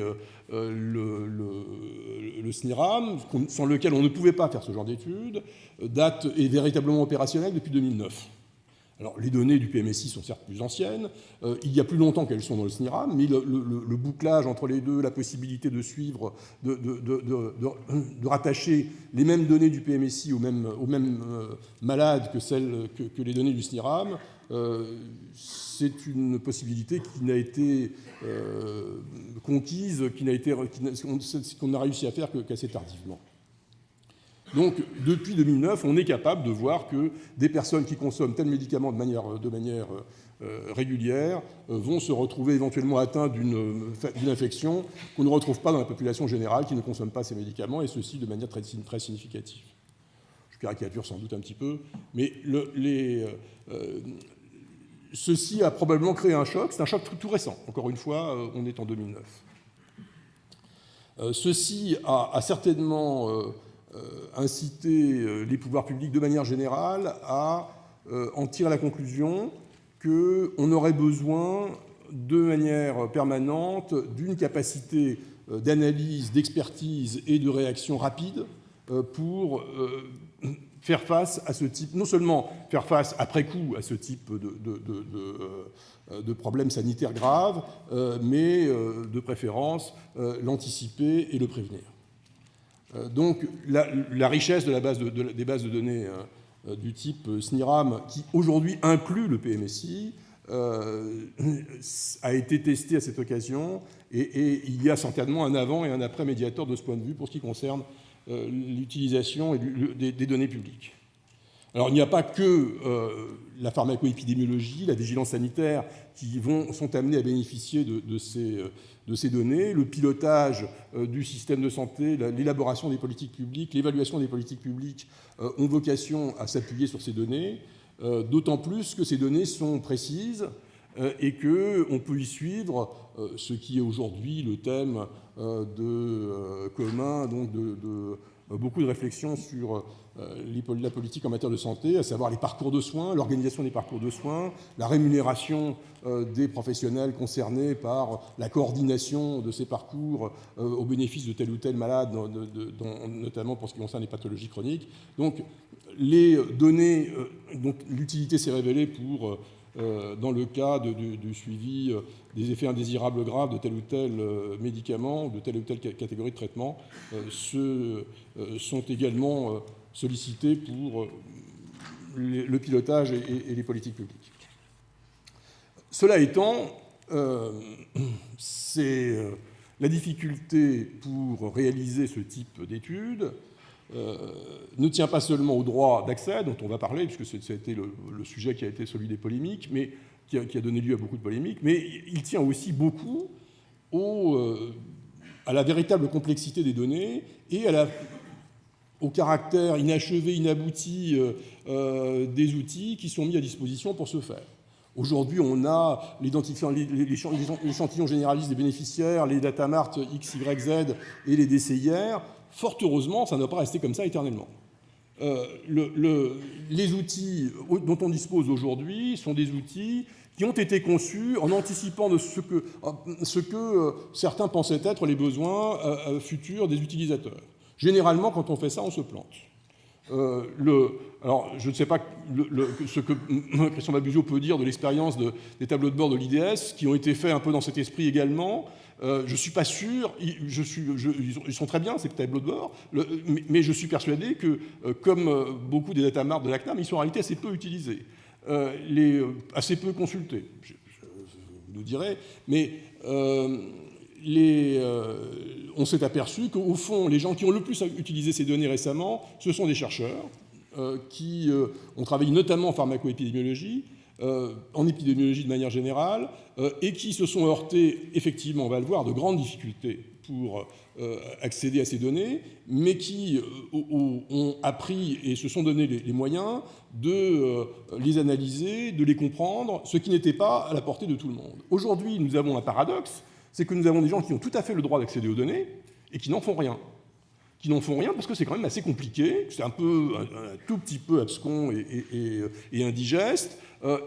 le SNIRAM, sans lequel on ne pouvait pas faire ce genre d'études, est véritablement opérationnel depuis 2009. Alors, les données du PMSI sont certes plus anciennes, il y a plus longtemps qu'elles sont dans le SNIRAM, mais le bouclage entre les deux, la possibilité de suivre, de rattacher les mêmes données du PMSI aux mêmes malades que les données du SNIRAM, c'est une possibilité qui n'a été conquise, qu'on n'a réussi à faire qu'assez tardivement. Donc, depuis 2009, on est capable de voir que des personnes qui consomment tel médicament de manière régulière vont se retrouver éventuellement atteintes d'une infection qu'on ne retrouve pas dans la population générale qui ne consomme pas ces médicaments, et ceci de manière très, très significative. Je caricature sans doute un petit peu, mais ceci a probablement créé un choc. C'est un choc tout récent. Encore une fois, on est en 2009. Ceci a certainement inciter les pouvoirs publics de manière générale à en tirer la conclusion qu'on aurait besoin de manière permanente d'une capacité d'analyse, d'expertise et de réaction rapide pour faire face à ce type, non seulement faire face après coup à ce type de problèmes sanitaires graves, mais de préférence l'anticiper et le prévenir. Donc la richesse de des bases de données du type SNIRAM, qui aujourd'hui inclut le PMSI, a été testée à cette occasion, et il y a certainement un avant et un après Mediator de ce point de vue pour ce qui concerne l'utilisation des données publiques. Alors il n'y a pas que la pharmacoépidémiologie, la vigilance sanitaire qui sont amenés à bénéficier de ces données. Le pilotage du système de santé, l'élaboration des politiques publiques, l'évaluation des politiques publiques ont vocation à s'appuyer sur ces données, d'autant plus que ces données sont précises et qu'on peut y suivre ce qui est aujourd'hui le thème commun, donc de beaucoup de réflexions sur la politique en matière de santé, à savoir les parcours de soins, l'organisation des parcours de soins, la rémunération des professionnels concernés par la coordination de ces parcours au bénéfice de tel ou tel malade, notamment pour ce qui concerne les pathologies chroniques. Donc les données, dont l'utilité s'est révélée pour dans le cas du suivi des effets indésirables graves de tel ou tel médicament, de telle ou telle catégorie de traitement, sont également sollicités pour le pilotage et les politiques publiques. Cela étant, la difficulté pour réaliser ce type d'études ne tient pas seulement au droit d'accès, dont on va parler, puisque ça a été le sujet qui a été celui des polémiques, mais qui a donné lieu à beaucoup de polémiques, mais il tient aussi beaucoup à la véritable complexité des données et au caractère inachevé, inabouti des outils qui sont mis à disposition pour ce faire. Aujourd'hui, on a l'échantillon généraliste des bénéficiaires, les datamart X, Y, Z et les DCIR. Fort heureusement, ça ne va pas rester comme ça éternellement. Les outils dont on dispose aujourd'hui sont des outils qui ont été conçus en anticipant de ce que certains pensaient être les besoins futurs des utilisateurs. Généralement, quand on fait ça, on se plante. Alors, je ne sais pas ce que Christian Babuzio peut dire de l'expérience des tableaux de bord de l'IDS, qui ont été faits un peu dans cet esprit également. Je ne suis pas sûr, ils sont très bien ces tableaux de bord, mais je suis persuadé que, comme beaucoup des datamart de la CNAM, ils sont en réalité assez peu utilisés, assez peu consultés, je vous dirais, mais on s'est aperçu qu'au fond, les gens qui ont le plus utilisé ces données récemment, ce sont des chercheurs qui ont travaillé notamment en pharmacoépidémiologie, en épidémiologie de manière générale, et qui se sont heurtés, effectivement, on va le voir, de grandes difficultés pour accéder à ces données, mais qui ont appris et se sont donné les moyens de les analyser, de les comprendre, ce qui n'était pas à la portée de tout le monde. Aujourd'hui, nous avons un paradoxe, c'est que nous avons des gens qui ont tout à fait le droit d'accéder aux données et qui n'en font rien. Qui n'en font rien parce que c'est quand même assez compliqué, c'est un tout petit peu abscon et indigeste,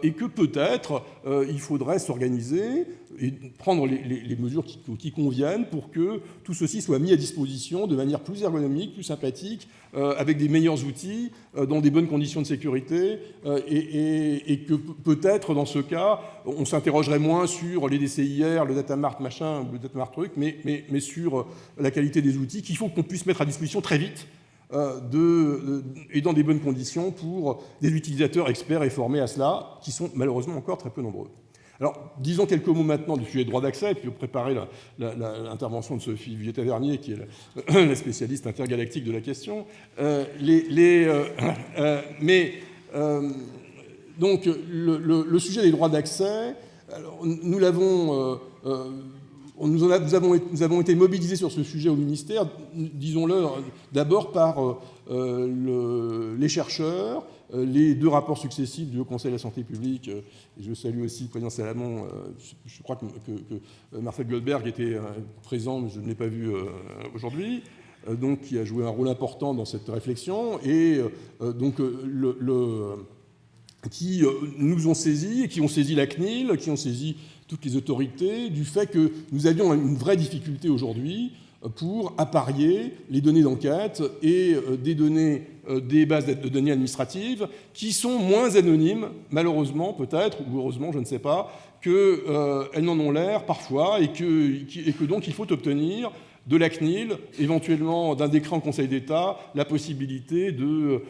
et que peut-être il faudrait s'organiser et prendre les mesures qui conviennent pour que tout ceci soit mis à disposition de manière plus ergonomique, plus sympathique, avec des meilleurs outils, dans des bonnes conditions de sécurité, et que peut-être dans ce cas, on s'interrogerait moins sur les DCIR, le datamart machin, le datamart truc, mais sur la qualité des outils qu'il faut qu'on puisse mettre à disposition très vite, et dans des bonnes conditions pour des utilisateurs experts et formés à cela, qui sont malheureusement encore très peu nombreux. Alors, disons quelques mots maintenant du sujet de droit d'accès, et puis préparer l'intervention de Sophie Vieta-Vernier, qui est la spécialiste intergalactique de la question. Donc, le sujet des droits d'accès, nous avons été mobilisés sur ce sujet au ministère, disons-le, d'abord par les chercheurs, les deux rapports successifs du Haut Conseil de la santé publique. Et je salue aussi le président Salamon. Je crois que Marcel Goldberg était présent, mais je ne l'ai pas vu aujourd'hui, donc qui a joué un rôle important dans cette réflexion, et donc qui nous ont saisis, et qui ont saisi la CNIL, qui ont saisi toutes les autorités, du fait que nous avions une vraie difficulté aujourd'hui pour apparier les données d'enquête et des bases de données administratives qui sont moins anonymes, malheureusement peut-être, ou heureusement, je ne sais pas, qu'elles n'en ont l'air parfois, et que donc il faut obtenir de la CNIL, éventuellement d'un décret en Conseil d'État, la possibilité de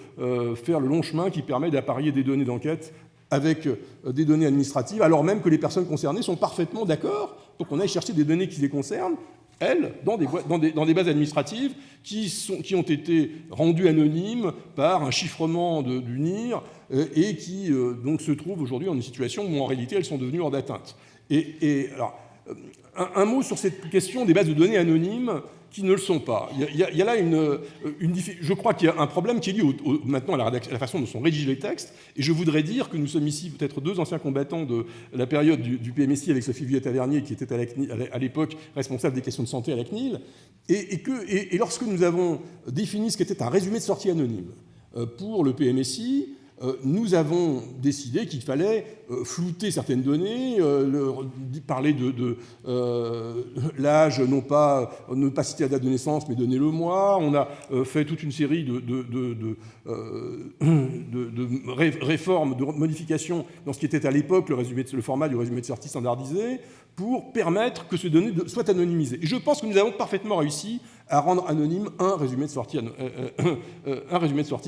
faire le long chemin qui permet d'apparier des données d'enquête avec des données administratives, alors même que les personnes concernées sont parfaitement d'accord pour qu'on aille chercher des données qui les concernent elles, dans des bases administratives qui ont été rendues anonymes par un chiffrement du NIR et qui donc se trouvent aujourd'hui dans une situation où en réalité elles sont devenues hors d'atteinte. Alors, un mot sur cette question des bases de données anonymes qui ne le sont pas. Il y a là je crois qu'il y a un problème qui est lié maintenant à la façon dont sont rédigés les textes, et je voudrais dire que nous sommes ici peut-être deux anciens combattants de la période du PMSI avec Sophie Vuillette-Tavernier, qui était à l'époque responsable des questions de santé à la CNIL, et lorsque nous avons défini ce qu'était un résumé de sortie anonyme pour le PMSI, nous avons décidé qu'il fallait flouter certaines données, parler de l'âge, non pas citer la date de naissance, mais donner le mois. On a fait toute une série de réformes, de modifications dans ce qui était à l'époque le format du résumé de sortie standardisé, pour permettre que ces données soient anonymisées. Et je pense que nous avons parfaitement réussi à rendre anonyme un résumé de sortie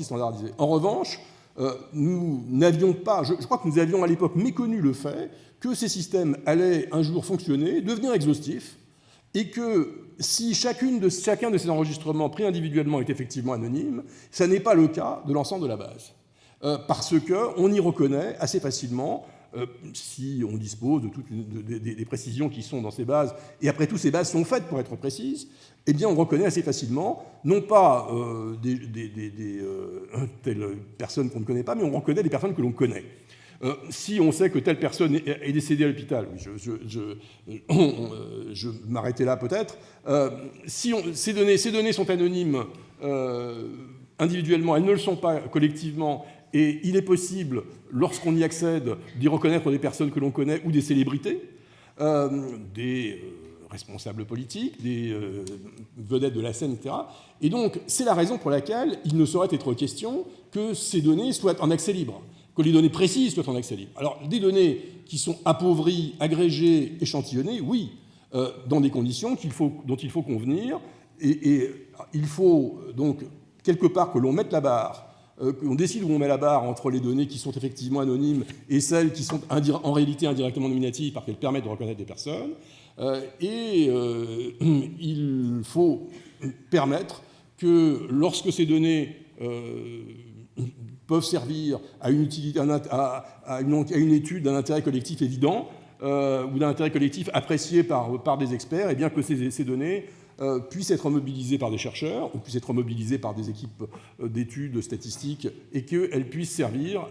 standardisé. En revanche, nous n'avions pas, je crois que nous avions à l'époque méconnu le fait que ces systèmes allaient un jour fonctionner, devenir exhaustifs, et que si chacun de ces enregistrements pris individuellement est effectivement anonyme, ça n'est pas le cas de l'ensemble de la base. Parce qu'on y reconnaît assez facilement, si on dispose de toutes des précisions qui sont dans ces bases, et après tout ces bases sont faites pour être précises, eh bien on reconnaît assez facilement, non pas telles personnes qu'on ne connaît pas, mais on reconnaît des personnes que l'on connaît. Si on sait que telle personne est décédée à l'hôpital, je m'arrêtais là peut-être, si ces données sont anonymes individuellement, elles ne le sont pas collectivement, et il est possible, lorsqu'on y accède, d'y reconnaître des personnes que l'on connaît ou des célébrités, des responsables politiques, des vedettes de la scène, etc. Et donc, c'est la raison pour laquelle il ne saurait être question que ces données soient en accès libre, que les données précises soient en accès libre. Alors, des données qui sont appauvries, agrégées, échantillonnées, oui, dans des conditions dont il faut convenir, et il faut donc, quelque part, que l'on mette la barre, qu'on décide où on met la barre entre les données qui sont effectivement anonymes et celles qui sont en réalité indirectement nominatives parce qu'elles permettent de reconnaître des personnes. Il faut permettre que lorsque ces données peuvent servir à une étude d'un intérêt collectif évident ou d'un intérêt collectif apprécié par des experts, et bien que ces données puissent être mobilisées par des avec puissent être mobilisées par des équipes d'études statistiques, et qu'elles puissent servir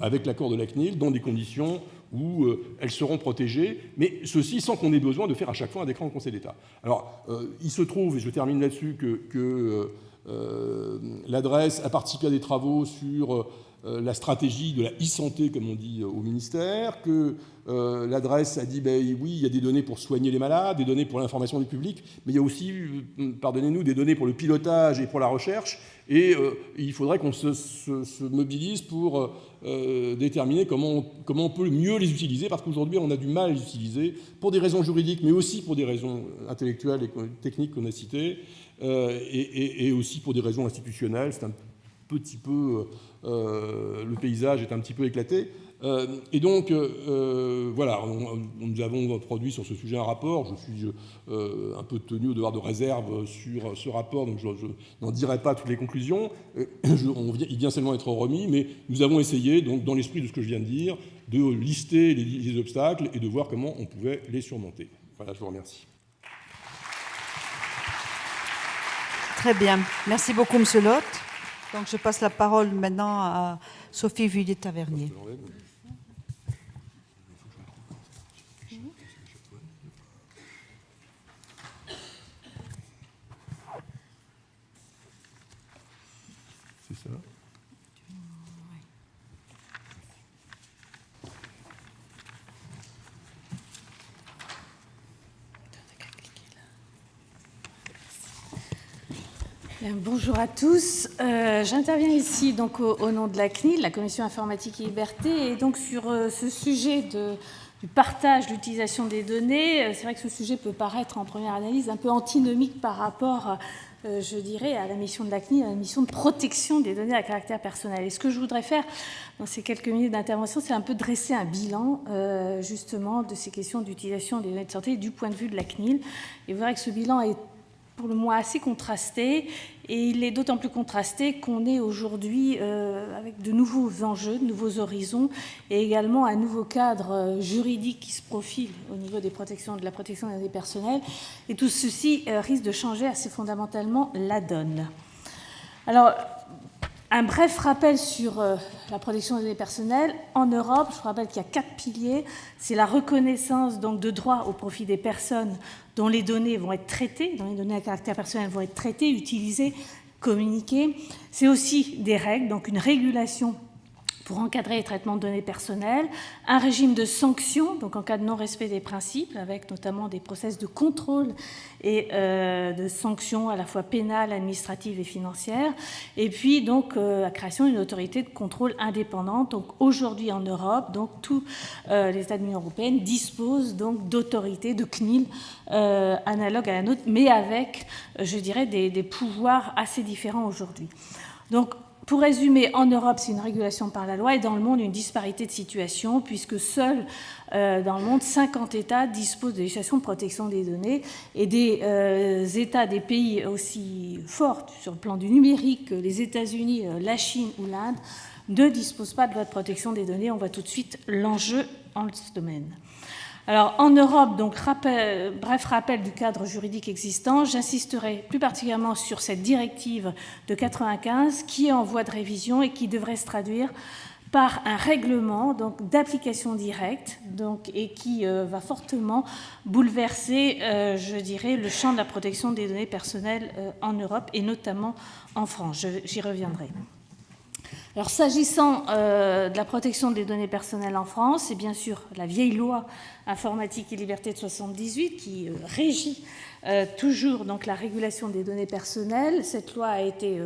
avec l'accord de la CNIL dans des conditions où elles seront protégées, mais ceci sans qu'on ait besoin de faire à chaque fois un décret en Conseil d'État. Alors, il se trouve, et je termine là-dessus, que l'adresse a participé à des travaux sur la stratégie de la e-santé, comme on dit au ministère, que l'adresse a dit, oui, il y a des données pour soigner les malades, des données pour l'information du public, mais il y a aussi, pardonnez-nous, des données pour le pilotage et pour la recherche, et il faudrait qu'on se mobilise pour déterminer comment on peut mieux les utiliser, parce qu'aujourd'hui, on a du mal à les utiliser, pour des raisons juridiques, mais aussi pour des raisons intellectuelles et techniques qu'on a citées, et aussi pour des raisons institutionnelles. C'est un petit peu... le paysage est un petit peu éclaté. Et donc, voilà, nous avons produit sur ce sujet un rapport. Je suis un peu tenu au devoir de réserve sur ce rapport, donc je n'en dirai pas toutes les conclusions. Il vient seulement être remis, mais nous avons essayé, donc, dans l'esprit de ce que je viens de dire, de lister les obstacles et de voir comment on pouvait les surmonter. Voilà, je vous remercie. Très bien. Merci beaucoup, M. Lotte. Donc, je passe la parole maintenant à Sophie Vuillette-Tavernier. C'est ça. Bonjour à tous. J'interviens ici donc au nom de la CNIL, la Commission Informatique et Liberté, et donc sur ce sujet du partage, de l'utilisation des données. C'est vrai que ce sujet peut paraître en première analyse un peu antinomique par rapport, je dirais, à la mission de la CNIL, à la mission de protection des données à caractère personnel. Et ce que je voudrais faire dans ces quelques minutes d'intervention, c'est un peu dresser un bilan justement de ces questions d'utilisation des données de santé du point de vue de la CNIL. Et vous verrez que ce bilan est pour le moins assez contrasté, et il est d'autant plus contrasté qu'on est aujourd'hui avec de nouveaux enjeux, de nouveaux horizons, et également un nouveau cadre juridique qui se profile au niveau de la protection des données personnelles, et tout ceci risque de changer assez fondamentalement la donne. Alors, un bref rappel sur la protection des données personnelles. En Europe, je vous rappelle qu'il y a 4 piliers. C'est la reconnaissance donc, de droits au profit des personnes dont les données vont être traitées, dont les données à caractère personnel vont être traitées, utilisées, communiquées. C'est aussi des règles, donc une régulation pour encadrer les traitements de données personnelles, un régime de sanctions, donc en cas de non-respect des principes, avec notamment des process de contrôle et de sanctions à la fois pénales, administratives et financières, et puis donc la création d'une autorité de contrôle indépendante. Donc aujourd'hui en Europe, donc tous les États de l'Union européenne disposent donc d'autorités, de CNIL analogues à la nôtre, mais avec, je dirais, des pouvoirs assez différents aujourd'hui. Donc pour résumer, en Europe, c'est une régulation par la loi, et dans le monde, une disparité de situation, puisque seuls dans le monde, 50 États disposent de législation de protection des données, et des États, des pays aussi forts sur le plan du numérique que les États-Unis, la Chine ou l'Inde, ne disposent pas de loi de protection des données. On voit tout de suite l'enjeu en ce domaine. Alors, en Europe, donc, bref rappel du cadre juridique existant, j'insisterai plus particulièrement sur cette directive de 1995 qui est en voie de révision et qui devrait se traduire par un règlement d'application directe et qui va fortement bouleverser, je dirais, le champ de la protection des données personnelles en Europe et notamment en France. J'y reviendrai. Alors, s'agissant de la protection des données personnelles en France, c'est bien sûr la vieille loi informatique et liberté de 1978 qui régit toujours donc, la régulation des données personnelles. Cette loi a été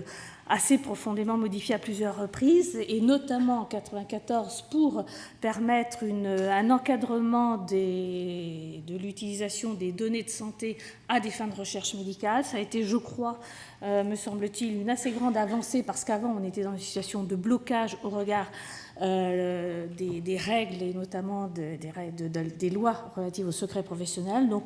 assez profondément modifiée à plusieurs reprises, et notamment en 1994 pour permettre un encadrement de l'utilisation des données de santé à des fins de recherche médicale. Ça a été, je crois, me semble-t-il, une assez grande avancée, parce qu'avant, on était dans une situation de blocage au regard des règles, et notamment des lois relatives au secret professionnel. Donc,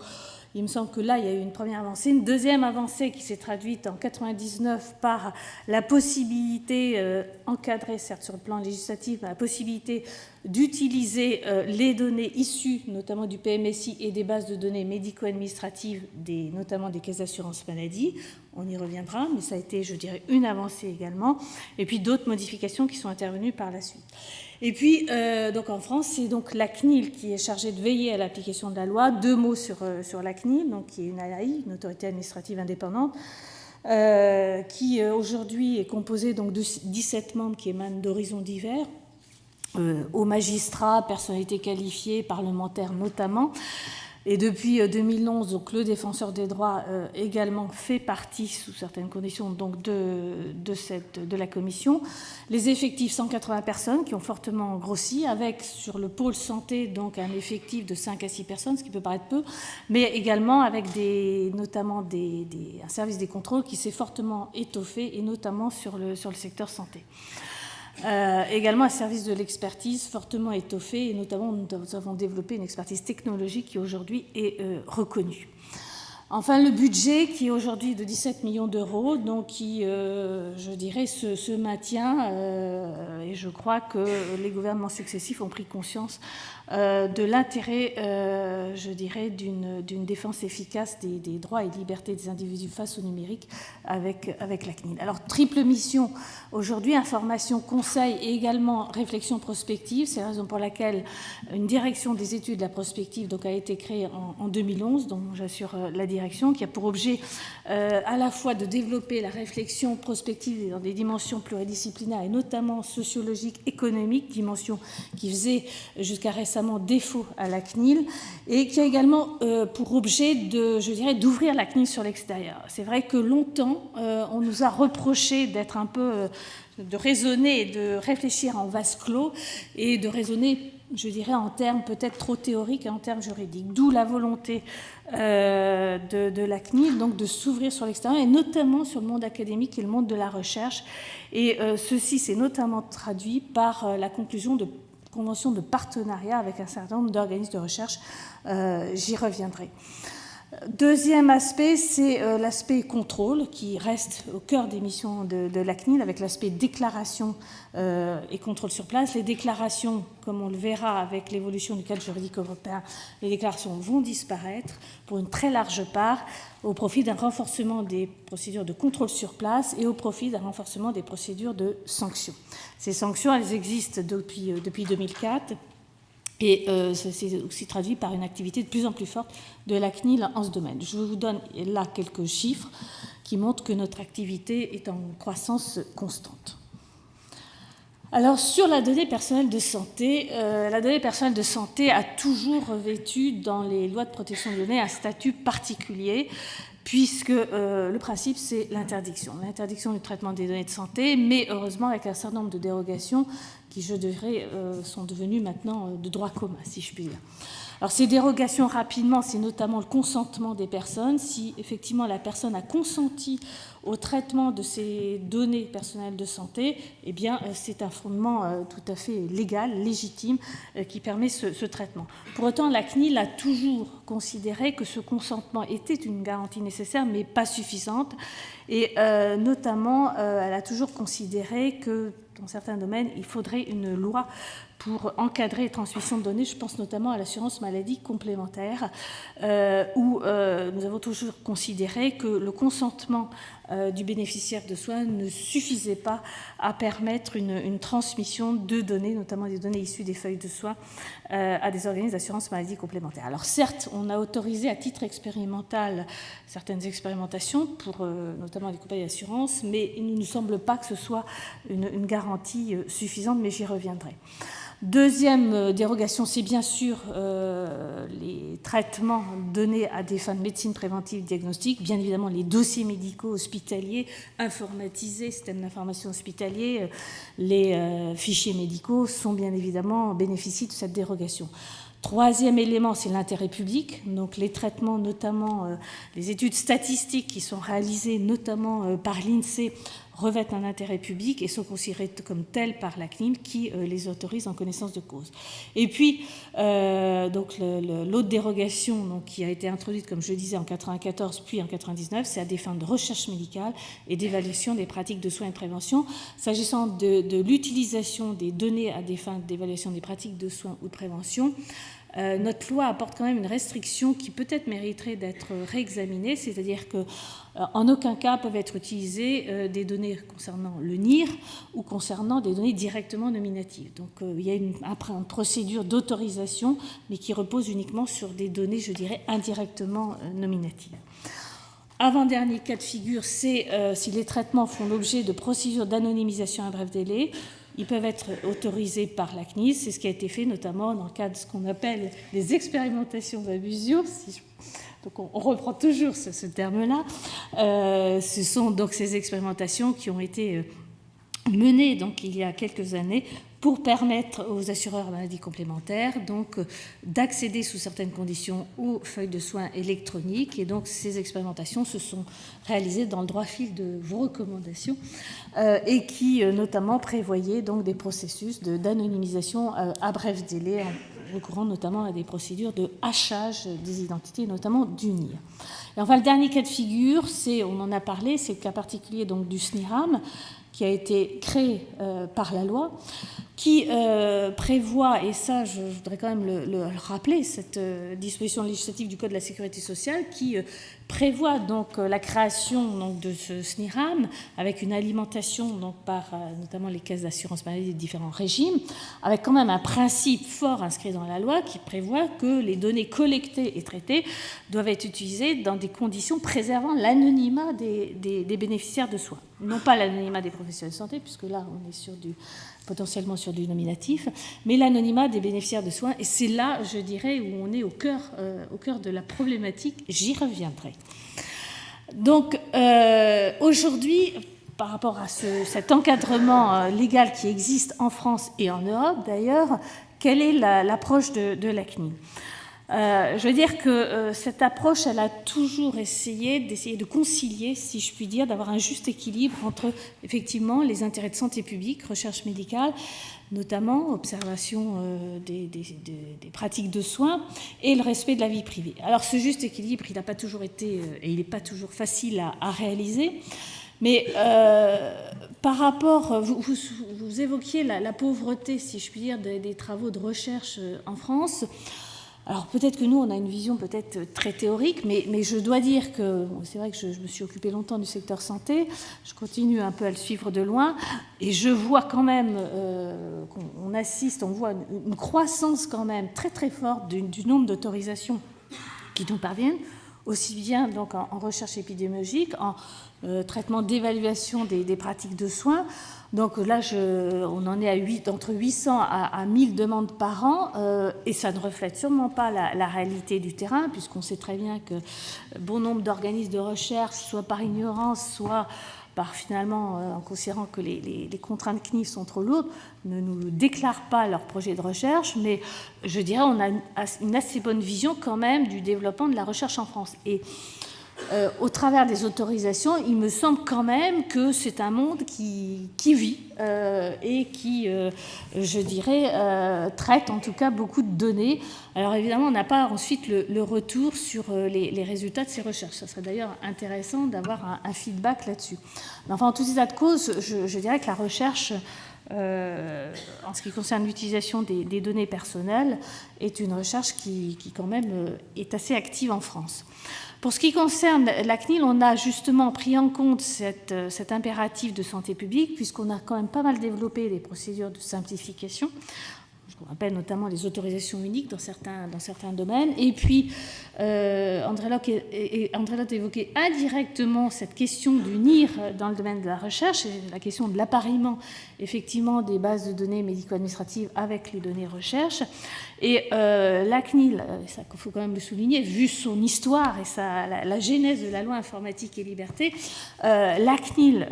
il me semble que là, il y a eu une première avancée. Une deuxième avancée qui s'est traduite en 1999 par la possibilité, encadrée certes sur le plan législatif, la possibilité d'utiliser les données issues notamment du PMSI et des bases de données médico-administratives, notamment des caisses d'assurance maladie. On y reviendra, mais ça a été, je dirais, une avancée également. Et puis d'autres modifications qui sont intervenues par la suite. Et puis, donc en France, c'est donc la CNIL qui est chargée de veiller à l'application de la loi. 2 mots sur la CNIL, donc qui est une AAI, une autorité administrative indépendante, qui aujourd'hui est composée donc de 17 membres qui émanent d'horizons divers, aux magistrats, personnalités qualifiées, parlementaires notamment. Et depuis 2011, donc, le défenseur des droits également fait partie, sous certaines conditions, donc, de la commission. Les effectifs, 180 personnes qui ont fortement grossi, avec sur le pôle santé donc, un effectif de 5 à 6 personnes, ce qui peut paraître peu, mais également avec notamment un service des contrôles qui s'est fortement étoffé, et notamment sur le secteur santé. Également un service de l'expertise fortement étoffé, et notamment nous avons développé une expertise technologique qui aujourd'hui est reconnue. Enfin, le budget qui est aujourd'hui de 17 millions d'euros, donc qui, je dirais, se maintient, et je crois que les gouvernements successifs ont pris conscience de l'intérêt, je dirais, d'une défense efficace des droits et libertés des individus face au numérique avec la CNIL. Alors, triple mission aujourd'hui, information, conseil et également réflexion prospective. C'est la raison pour laquelle une direction des études de la prospective donc, a été créée en 2011, dont j'assure la direction, qui a pour objet à la fois de développer la réflexion prospective dans des dimensions pluridisciplinaires et notamment sociologiques, économiques, dimensions qui faisaient jusqu'à récemment défaut à la CNIL, et qui a également pour objet d'ouvrir la CNIL sur l'extérieur. C'est vrai que longtemps, on nous a reproché d'être un peu, de raisonner et de réfléchir en vase clos, et de raisonner je dirais, en termes peut-être trop théoriques et en termes juridiques. D'où la volonté de la CNIL, donc de s'ouvrir sur l'extérieur, et notamment sur le monde académique et le monde de la recherche. Et ceci s'est notamment traduit par la conclusion de conventions de partenariat avec un certain nombre d'organismes de recherche. J'y reviendrai. Deuxième aspect, c'est l'aspect contrôle qui reste au cœur des missions de la CNIL, avec l'aspect déclaration et contrôle sur place. Les déclarations, comme on le verra avec l'évolution du cadre juridique européen, les déclarations vont disparaître pour une très large part au profit d'un renforcement des procédures de contrôle sur place et au profit d'un renforcement des procédures de sanctions. Ces sanctions, elles existent depuis 2004. Et ça s'est aussi traduit par une activité de plus en plus forte de la CNIL en ce domaine. Je vous donne là quelques chiffres qui montrent que notre activité est en croissance constante. Alors, sur la donnée personnelle de santé, la donnée personnelle de santé a toujours revêtu dans les lois de protection des données un statut particulier, puisque le principe, c'est l'interdiction du traitement des données de santé, mais heureusement avec un certain nombre de dérogations qui, je dirais, sont devenues maintenant de droit commun, si je puis dire. Alors ces dérogations, rapidement, c'est notamment le consentement des personnes. Si effectivement la personne a consenti au traitement de ces données personnelles de santé, eh bien c'est un fondement tout à fait légal, légitime, qui permet ce traitement. Pour autant, la CNIL a toujours considéré que ce consentement était une garantie nécessaire, mais pas suffisante. Et notamment, elle a toujours considéré que dans certains domaines, il faudrait une loi pour encadrer les transmissions de données. Je pense notamment à l'assurance maladie complémentaire, où nous avons toujours considéré que le consentement du bénéficiaire de soins ne suffisait pas à permettre une transmission de données, notamment des données issues des feuilles de soins, à des organismes d'assurance maladie complémentaire. Alors certes, on a autorisé à titre expérimental certaines expérimentations pour notamment les compagnies d'assurance, mais il ne nous semble pas que ce soit une garantie suffisante, mais j'y reviendrai. Deuxième dérogation, c'est bien sûr les traitements donnés à des fins de médecine préventive diagnostique, bien évidemment les dossiers médicaux hospitaliers, informatisés, système d'information hospitalier, les fichiers médicaux sont bien évidemment bénéficient de cette dérogation. Troisième élément, c'est l'intérêt public, donc les traitements, notamment les études statistiques qui sont réalisées notamment par l'INSEE, revêtent un intérêt public et sont considérés comme tels par la CNIL qui les autorise en connaissance de cause. Et puis, donc l'autre dérogation donc, qui a été introduite, comme je le disais, en 1994 puis en 1999, c'est à des fins de recherche médicale et d'évaluation des pratiques de soins et de prévention. S'agissant de l'utilisation des données à des fins d'évaluation des pratiques de soins ou de prévention, notre loi apporte quand même une restriction qui peut-être mériterait d'être réexaminée, c'est-à-dire qu'en aucun cas peuvent être utilisées des données concernant le NIR ou concernant des données directement nominatives. Donc il y a une procédure d'autorisation, mais qui repose uniquement sur des données, je dirais, indirectement nominatives. Avant-dernier cas de figure, c'est si les traitements font l'objet de procédures d'anonymisation à bref délai. Ils peuvent être autorisés par la CNIL, c'est ce qui a été fait notamment dans le cadre de ce qu'on appelle les expérimentations Babusio. Donc on reprend toujours ce terme-là. Ce sont donc ces expérimentations qui ont été menées donc, il y a quelques années pour permettre aux assureurs maladie complémentaires donc, d'accéder sous certaines conditions aux feuilles de soins électroniques. Et donc ces expérimentations se sont réalisées dans le droit fil de vos recommandations et qui notamment prévoyaient donc, des processus d'anonymisation à bref délai en recourant notamment à des procédures de hachage des identités, notamment du NIR. Et enfin, le dernier cas de figure, on en a parlé, c'est le cas particulier donc, du SNIRAM, qui a été créé par la loi, qui prévoit, et ça je voudrais quand même le rappeler, cette disposition législative du Code de la Sécurité sociale, qui prévoit donc la création donc, de ce SNIRAM avec une alimentation donc, par notamment les caisses d'assurance maladie des différents régimes, avec quand même un principe fort inscrit dans la loi qui prévoit que les données collectées et traitées doivent être utilisées dans des conditions préservant l'anonymat des bénéficiaires de soins. Non pas l'anonymat des professionnels de santé, puisque là on est potentiellement sur du nominatif, mais l'anonymat des bénéficiaires de soins. Et c'est là, je dirais, où on est au cœur de la problématique. J'y reviendrai. Donc, aujourd'hui, par rapport à cet encadrement légal qui existe en France et en Europe, d'ailleurs, quelle est l'approche de la CNIL? Je veux dire que cette approche, elle a toujours d'essayer de concilier, si je puis dire, d'avoir un juste équilibre entre effectivement les intérêts de santé publique, recherche médicale, notamment observation des pratiques de soins et le respect de la vie privée. Alors ce juste équilibre, il n'a pas toujours été et il n'est pas toujours facile à réaliser. Mais par rapport, vous évoquiez la pauvreté, si je puis dire, des travaux de recherche en France. Alors peut-être que nous, on a une vision peut-être très théorique, mais je dois dire que c'est vrai que je me suis occupée longtemps du secteur santé, je continue un peu à le suivre de loin, et je vois quand même on voit une croissance quand même très très forte du nombre d'autorisations qui nous parviennent, aussi bien donc en recherche épidémiologique, en traitement d'évaluation des pratiques de soins. Donc là, on en est entre 800 à 1000 demandes par an, et ça ne reflète sûrement pas la réalité du terrain, puisqu'on sait très bien que bon nombre d'organismes de recherche, soit par ignorance, soit par finalement, en considérant que les contraintes CNIL sont trop lourdes, ne nous déclarent pas leur projet de recherche, mais je dirais on a une assez bonne vision quand même du développement de la recherche en France. Et au travers des autorisations, il me semble quand même que c'est un monde qui vit et qui, je dirais, traite en tout cas beaucoup de données. Alors évidemment, on n'a pas ensuite le retour sur les résultats de ces recherches. Ça serait d'ailleurs intéressant d'avoir un feedback là-dessus. Mais enfin, en tout état de cause, je dirais que la recherche, en ce qui concerne l'utilisation des données personnelles, est une recherche qui quand même est assez active en France. Pour ce qui concerne la CNIL, on a justement pris en compte cet impératif de santé publique, puisqu'on a quand même pas mal développé des procédures de simplification, ce qu'on appelle notamment les autorisations uniques dans certains domaines. Et puis, André Lott évoquait indirectement cette question du NIR dans le domaine de la recherche, et la question de l'appariement, effectivement, des bases de données médico-administratives avec les données recherche. Et la CNIL, il faut quand même le souligner, vu son histoire et la genèse de la loi informatique et liberté, la CNIL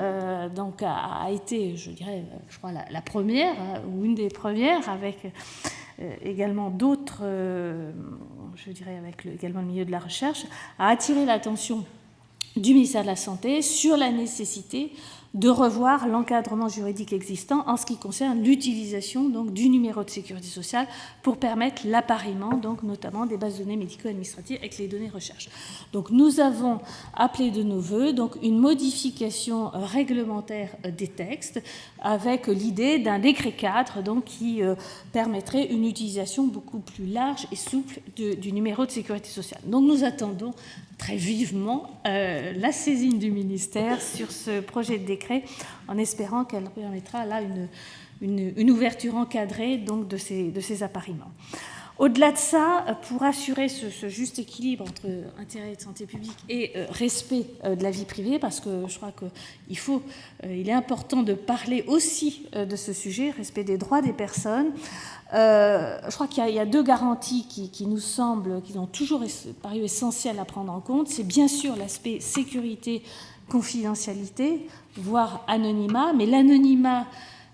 donc a été, je dirais, je crois, la première, ou une des premières, avec également d'autres, je dirais, avec également le milieu de la recherche, a attiré l'attention du ministère de la Santé sur la nécessité de revoir l'encadrement juridique existant en ce qui concerne l'utilisation donc du numéro de sécurité sociale pour permettre l'appariement donc notamment des bases de données médico-administratives avec les données recherche. Donc nous avons appelé de nos voeux donc une modification réglementaire des textes avec l'idée d'un décret cadre donc qui permettrait une utilisation beaucoup plus large et souple du numéro de sécurité sociale. Donc nous attendons très vivement la saisine du ministère sur ce projet de décret, en espérant qu'elle permettra là une ouverture encadrée donc de ces appariements. Au-delà de ça, pour assurer ce juste équilibre entre intérêt de santé publique et respect de la vie privée, parce que je crois qu'il est important de parler aussi de ce sujet, respect des droits des personnes. Je crois qu'il y a deux garanties qui nous semblent, qui ont toujours paru essentielles à prendre en compte. C'est bien sûr l'aspect sécurité, confidentialité, voire anonymat, mais l'anonymat,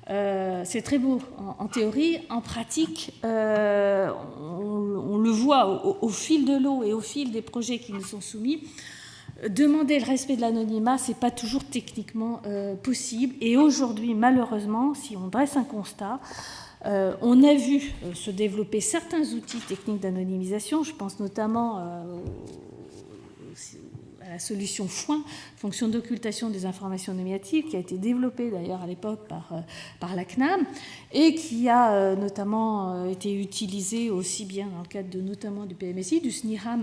c'est très beau en théorie, en pratique, on le voit au fil de l'eau et au fil des projets qui nous sont soumis. Demander le respect de l'anonymat, ce n'est pas toujours techniquement possible. Et aujourd'hui, malheureusement, si on dresse un constat, on a vu se développer certains outils techniques d'anonymisation, je pense notamment à la solution FOIN, fonction d'occultation des informations nominatives, qui a été développée d'ailleurs à l'époque par la CNAM et qui a notamment été utilisée aussi bien dans le cadre notamment du PMSI, du SNIRAM,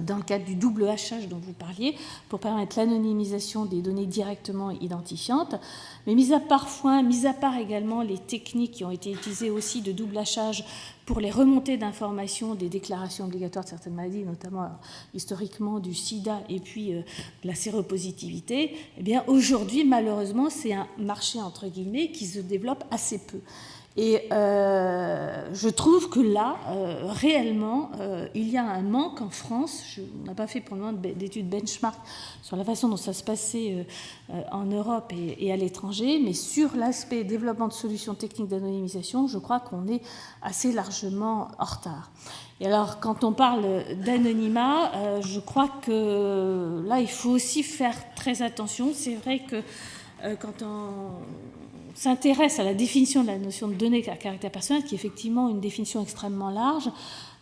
dans le cadre du double hachage dont vous parliez, pour permettre l'anonymisation des données directement identifiantes. Mais mis à part FOIN, mis à part également les techniques qui ont été utilisées aussi de double hachage pour les remontées d'informations des déclarations obligatoires de certaines maladies, notamment historiquement du sida et puis de la séropositivité, eh bien aujourd'hui, malheureusement, c'est un marché, entre guillemets, qui se développe assez peu. Et je trouve que là, réellement, il y a un manque en France. On n'a pas fait pour le moment d'études benchmark sur la façon dont ça se passait en Europe et à l'étranger, mais sur l'aspect développement de solutions techniques d'anonymisation, je crois qu'on est assez largement en retard. Et alors, quand on parle d'anonymat, je crois que là, il faut aussi faire très attention. C'est vrai que quand on s'intéresse à la définition de la notion de données à caractère personnel, qui est effectivement une définition extrêmement large,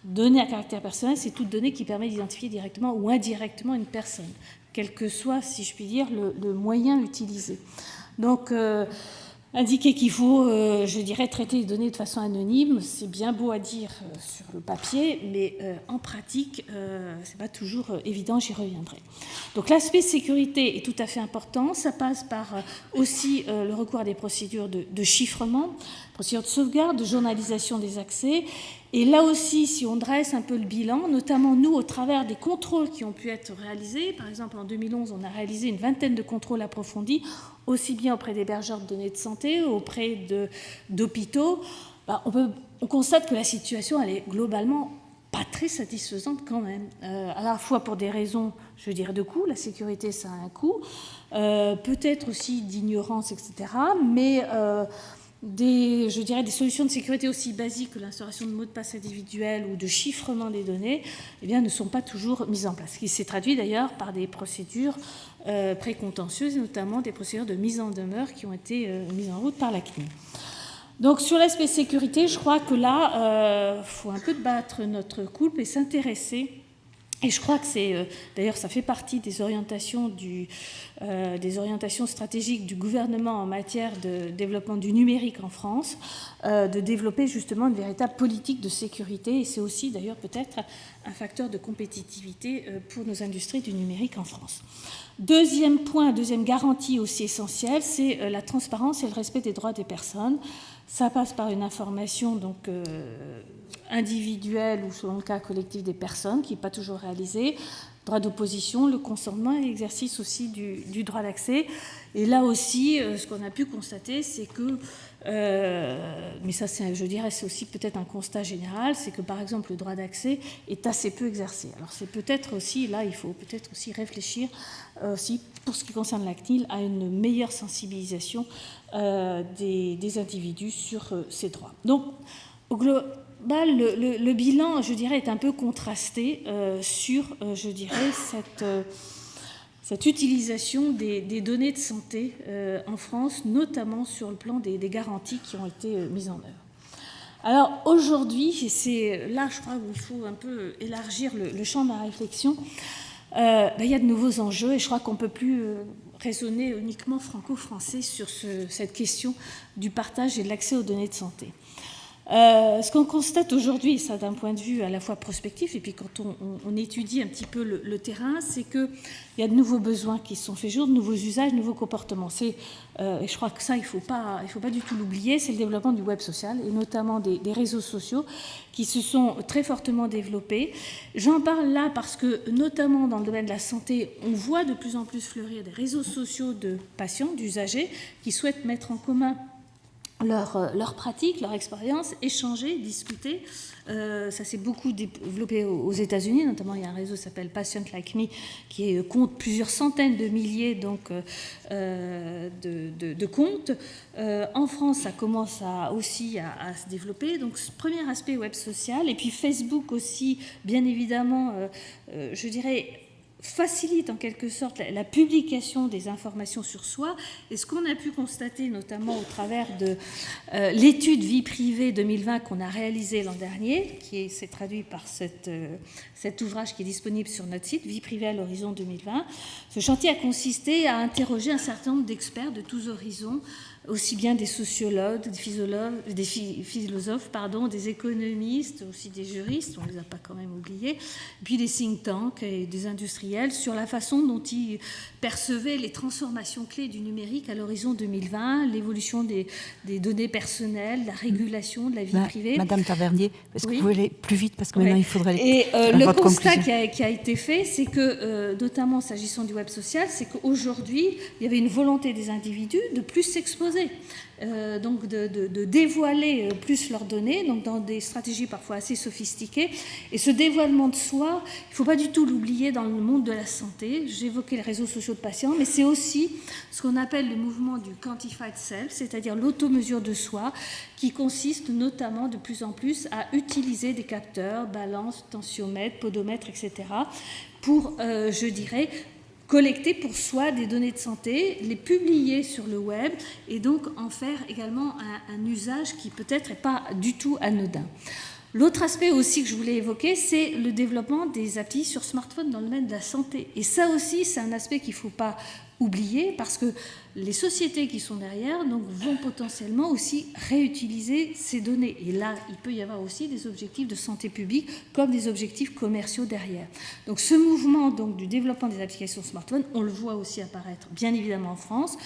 données à caractère personnel, c'est toute donnée qui permet d'identifier directement ou indirectement une personne, quel que soit, si je puis dire, le moyen utilisé. Donc, indiquer qu'il faut, je dirais, traiter les données de façon anonyme, c'est bien beau à dire sur le papier, mais en pratique, c'est pas toujours évident, j'y reviendrai. Donc l'aspect sécurité est tout à fait important, ça passe par aussi le recours à des procédures de chiffrement, procédures de sauvegarde, de journalisation des accès. Et là aussi, si on dresse un peu le bilan, notamment nous, au travers des contrôles qui ont pu être réalisés, par exemple en 2011, on a réalisé une vingtaine de contrôles approfondis, aussi bien auprès d'hébergeurs de données de santé, auprès d'hôpitaux, on constate que la situation, elle est globalement pas très satisfaisante quand même, à la fois pour des raisons, je veux dire, de coût, la sécurité ça a un coût, peut-être aussi d'ignorance, etc., mais des solutions de sécurité aussi basiques que l'instauration de mots de passe individuels ou de chiffrement des données, eh bien, ne sont pas toujours mises en place. Ce qui s'est traduit d'ailleurs par des procédures précontentieuses, et notamment des procédures de mise en demeure qui ont été mises en route par la CNIL. Donc sur l'aspect sécurité, je crois que là, il faut un peu battre notre coulpe et s'intéresser. Et je crois que c'est, d'ailleurs, ça fait partie des orientations stratégiques du gouvernement en matière de développement du numérique en France, de développer justement une véritable politique de sécurité. Et c'est aussi, d'ailleurs, peut-être un facteur de compétitivité pour nos industries du numérique en France. Deuxième point, deuxième garantie aussi essentielle, c'est la transparence et le respect des droits des personnes. Ça passe par une information donc individuelle ou selon le cas collectif des personnes, qui n'est pas toujours réalisée, droit d'opposition, le consentement et l'exercice aussi du droit d'accès. Et là aussi, ce qu'on a pu constater, c'est que, mais ça, je dirais, c'est aussi peut-être un constat général, c'est que par exemple le droit d'accès est assez peu exercé. Alors c'est peut-être aussi, là, il faut peut-être aussi réfléchir aussi, pour ce qui concerne la CNIL, à une meilleure sensibilisation des individus sur ces droits. Donc, au global, le bilan, je dirais, est un peu contrasté sur, je dirais, cette utilisation des données de santé en France, notamment sur le plan des garanties qui ont été mises en œuvre. Alors aujourd'hui, c'est là, je crois, où il faut un peu élargir le champ de la réflexion. Il y a de nouveaux enjeux et je crois qu'on ne peut plus raisonner uniquement franco-français sur cette question du partage et de l'accès aux données de santé. Ce qu'on constate aujourd'hui, ça d'un point de vue à la fois prospectif et puis quand on étudie un petit peu le terrain, c'est qu'il y a de nouveaux besoins qui se sont faits jour, de nouveaux usages, de nouveaux comportements. Et je crois que ça, il ne faut pas du tout l'oublier, c'est le développement du web social et notamment des réseaux sociaux qui se sont très fortement développés. J'en parle là parce que, notamment dans le domaine de la santé, on voit de plus en plus fleurir des réseaux sociaux de patients, d'usagers, qui souhaitent mettre en commun leurs pratiques, leur expérience, échanger, discuter. Ça s'est beaucoup développé aux États-Unis, notamment il y a un réseau qui s'appelle Patient Like Me qui compte plusieurs centaines de milliers donc, de comptes. En France, ça commence aussi à se développer. Donc, ce premier aspect web social, et puis Facebook aussi, bien évidemment, je dirais, facilite en quelque sorte la publication des informations sur soi. Et ce qu'on a pu constater, notamment au travers de l'étude Vie privée 2020 qu'on a réalisée l'an dernier, qui s'est traduit par cet ouvrage qui est disponible sur notre site, Vie privée à l'horizon 2020, ce chantier a consisté à interroger un certain nombre d'experts de tous horizons, aussi bien des sociologues, des philosophes, des économistes, aussi des juristes, on ne les a pas quand même oubliés, puis des think tanks et des industriels sur la façon dont ils percevaient les transformations clés du numérique à l'horizon 2020, l'évolution des données personnelles, la régulation de la vie privée. Madame Tavernier, est-ce que vous pouvez aller plus vite parce que maintenant il faudrait... Et le constat qui a été fait, c'est que, notamment s'agissant du web social, c'est qu'aujourd'hui, il y avait une volonté des individus de plus s'exposer s'imposer, donc de dévoiler plus leurs données, donc dans des stratégies parfois assez sophistiquées. Et ce dévoilement de soi, il ne faut pas du tout l'oublier dans le monde de la santé. J'évoquais les réseaux sociaux de patients, mais c'est aussi ce qu'on appelle le mouvement du quantified self, c'est-à-dire l'automesure de soi, qui consiste notamment de plus en plus à utiliser des capteurs, balance, tensiomètre, podomètre, etc., pour, je dirais, collecter pour soi des données de santé, les publier sur le web et donc en faire également un usage qui peut-être n'est pas du tout anodin. L'autre aspect aussi que je voulais évoquer, c'est le développement des applis sur smartphone dans le domaine de la santé. Et ça aussi, c'est un aspect qu'il ne faut pas oublier parce que les sociétés qui sont derrière donc, vont potentiellement aussi réutiliser ces données. Et là, il peut y avoir aussi des objectifs de santé publique comme des objectifs commerciaux derrière. Donc ce mouvement donc, du développement des applications smartphone, on le voit aussi apparaître bien évidemment en France.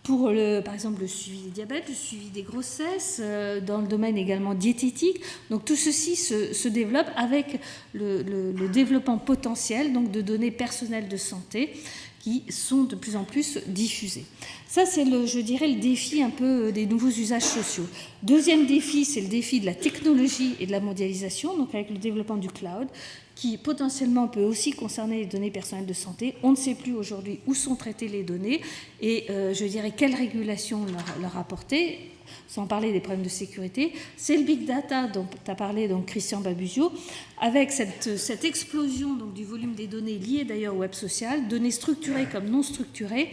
Pour, par exemple, le suivi des diabètes, le suivi des grossesses, dans le domaine également diététique. Donc tout ceci se développe avec le développement potentiel donc, de données personnelles de santé qui sont de plus en plus diffusées. Ça, c'est, je dirais, le défi un peu des nouveaux usages sociaux. Deuxième défi, c'est le défi de la technologie et de la mondialisation, donc avec le développement du cloud, qui potentiellement peut aussi concerner les données personnelles de santé. On ne sait plus aujourd'hui où sont traitées les données et, je dirais, quelle régulation leur apporter, sans parler des problèmes de sécurité. C'est le big data dont a parlé donc Christian Babuzio, avec cette explosion donc, du volume des données liées d'ailleurs au web social, données structurées comme non structurées,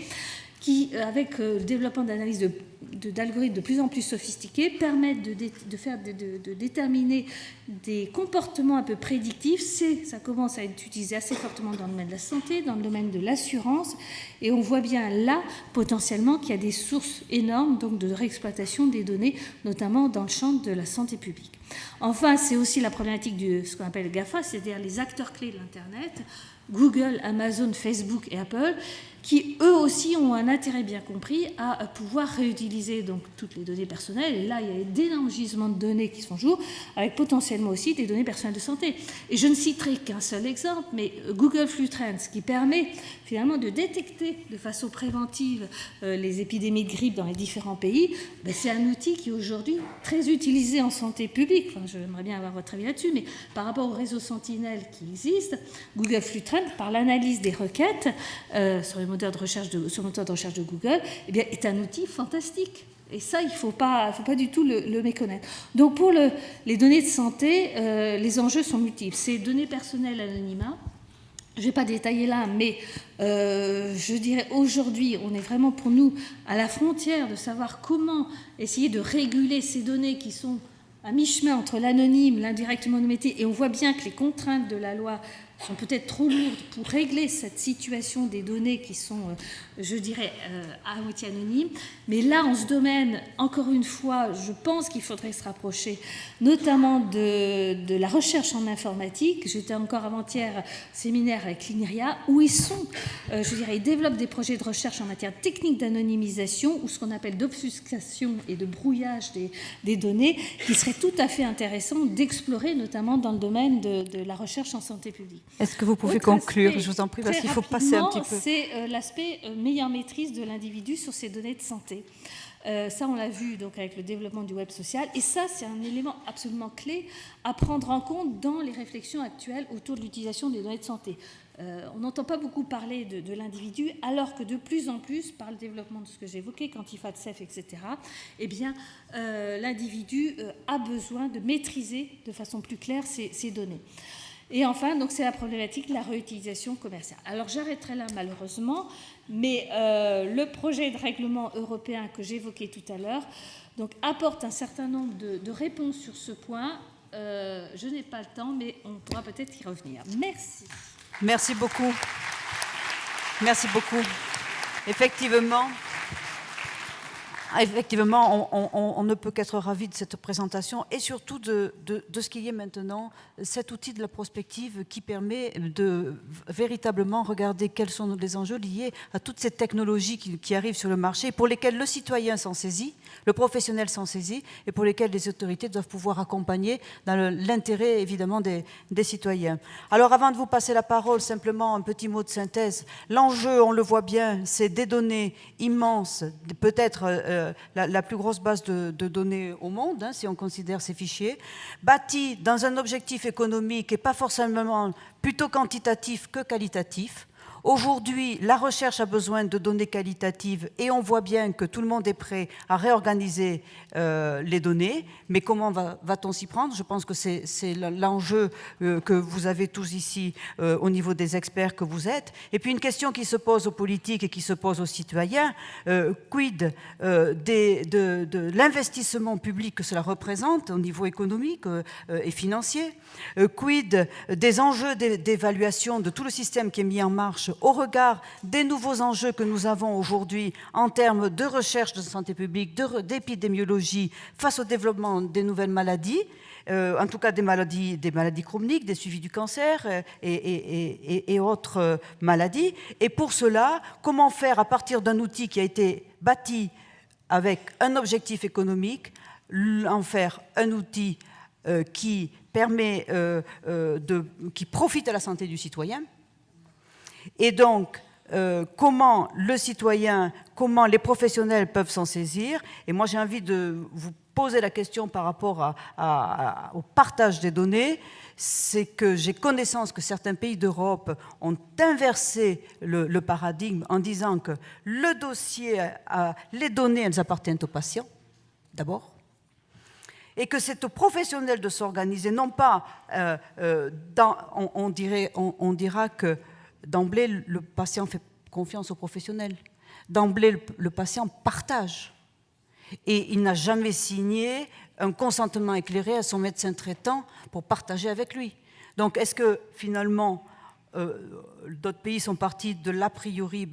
qui, avec le développement d'analyses d'algorithmes de plus en plus sophistiqués, permettent de déterminer des comportements un peu prédictifs. Ça commence à être utilisé assez fortement dans le domaine de la santé, dans le domaine de l'assurance, et on voit bien là, potentiellement, qu'il y a des sources énormes donc, de réexploitation des données, notamment dans le champ de la santé publique. Enfin, c'est aussi la problématique de ce qu'on appelle le GAFA, c'est-à-dire les acteurs clés de l'Internet, Google, Amazon, Facebook et Apple, qui eux aussi ont un intérêt bien compris à pouvoir réutiliser donc toutes les données personnelles. Et là, il y a d'énormes gisements de données qui se font jour, avec potentiellement aussi des données personnelles de santé. Et je ne citerai qu'un seul exemple, mais Google Flu Trends, qui permet finalement de détecter de façon préventive les épidémies de grippe dans les différents pays, c'est un outil qui est aujourd'hui très utilisé en santé publique. Enfin, j'aimerais bien avoir votre avis là-dessus, mais par rapport au réseau Sentinel qui existe, Google Flu Trends, par l'analyse des requêtes sur le moteur de recherche de Google, eh bien, est un outil fantastique. Et ça, il ne faut pas du tout le méconnaître. Donc, pour les données de santé, les enjeux sont multiples. C'est données personnelles anonymat. Je ne vais pas détailler là, mais je dirais aujourd'hui, on est vraiment pour nous à la frontière de savoir comment essayer de réguler ces données qui sont à mi-chemin entre l'anonyme, l'indirectement nommé, et on voit bien que les contraintes de la loi sont peut-être trop lourdes pour régler cette situation des données qui sont, je dirais, à moitié anonymes. Mais là, en ce domaine, encore une fois, je pense qu'il faudrait se rapprocher, notamment de la recherche en informatique. J'étais encore avant-hier séminaire avec l'INRIA, où ils sont, je dirais, ils développent des projets de recherche en matière technique d'anonymisation, ou ce qu'on appelle d'obfuscation et de brouillage des données, qui serait tout à fait intéressant d'explorer, notamment dans le domaine de la recherche en santé publique. Est-ce que vous pouvez conclure, je vous en prie, parce qu'il faut passer un petit peu. C'est l'aspect meilleure maîtrise de l'individu sur ses données de santé. Ça, on l'a vu donc, avec le développement du web social. Et ça, c'est un élément absolument clé à prendre en compte dans les réflexions actuelles autour de l'utilisation des données de santé. On n'entend pas beaucoup parler de l'individu, alors que de plus en plus, par le développement de ce que j'évoquais, quantified self, etc., eh bien, l'individu a besoin de maîtriser de façon plus claire ces données. Et enfin, donc, c'est la problématique de la réutilisation commerciale. Alors, j'arrêterai là, malheureusement, mais le projet de règlement européen que j'évoquais tout à l'heure donc, apporte un certain nombre de réponses sur ce point. Je n'ai pas le temps, mais on pourra peut-être y revenir. Merci. Merci beaucoup. Merci beaucoup. Effectivement, on ne peut qu'être ravi de cette présentation et surtout de ce qu'il y a maintenant, cet outil de la prospective qui permet de véritablement regarder quels sont les enjeux liés à toutes ces technologies qui arrivent sur le marché, pour lesquelles le citoyen s'en saisit, le professionnel s'en saisit, et pour lesquelles les autorités doivent pouvoir accompagner dans l'intérêt évidemment des citoyens. Alors avant de vous passer la parole, simplement un petit mot de synthèse. L'enjeu, on le voit bien, c'est des données immenses, peut-être la plus grosse base de données au monde, hein, si on considère ces fichiers, bâtie dans un objectif économique et pas forcément plutôt quantitatif que qualitatif. Aujourd'hui, la recherche a besoin de données qualitatives et on voit bien que tout le monde est prêt à réorganiser les données. Mais comment va-t-on s'y prendre? Je pense que c'est l'enjeu que vous avez tous ici au niveau des experts que vous êtes. Et puis une question qui se pose aux politiques et qui se pose aux citoyens, quid de l'investissement public que cela représente au niveau économique et financier? Quid des enjeux d'évaluation de tout le système qui est mis en marche au regard des nouveaux enjeux que nous avons aujourd'hui en termes de recherche de santé publique, d'épidémiologie, face au développement des nouvelles maladies, en tout cas des maladies chroniques, des suivis du cancer et autres maladies. Et pour cela, comment faire à partir d'un outil qui a été bâti avec un objectif économique, en faire un outil qui permet, qui profite à la santé du citoyen. Et donc, comment le citoyen, comment les professionnels peuvent s'en saisir. Et moi, j'ai envie de vous poser la question par rapport au partage des données. C'est que j'ai connaissance que certains pays d'Europe ont inversé le paradigme en disant que le dossier, les données, elles appartiennent aux patients, d'abord. Et que c'est aux professionnels de s'organiser, non pas, on dira que d'emblée, le patient fait confiance aux professionnels. D'emblée, le patient partage. Et il n'a jamais signé un consentement éclairé à son médecin traitant pour partager avec lui. Donc, est-ce que, finalement, d'autres pays sont partis de l'a priori,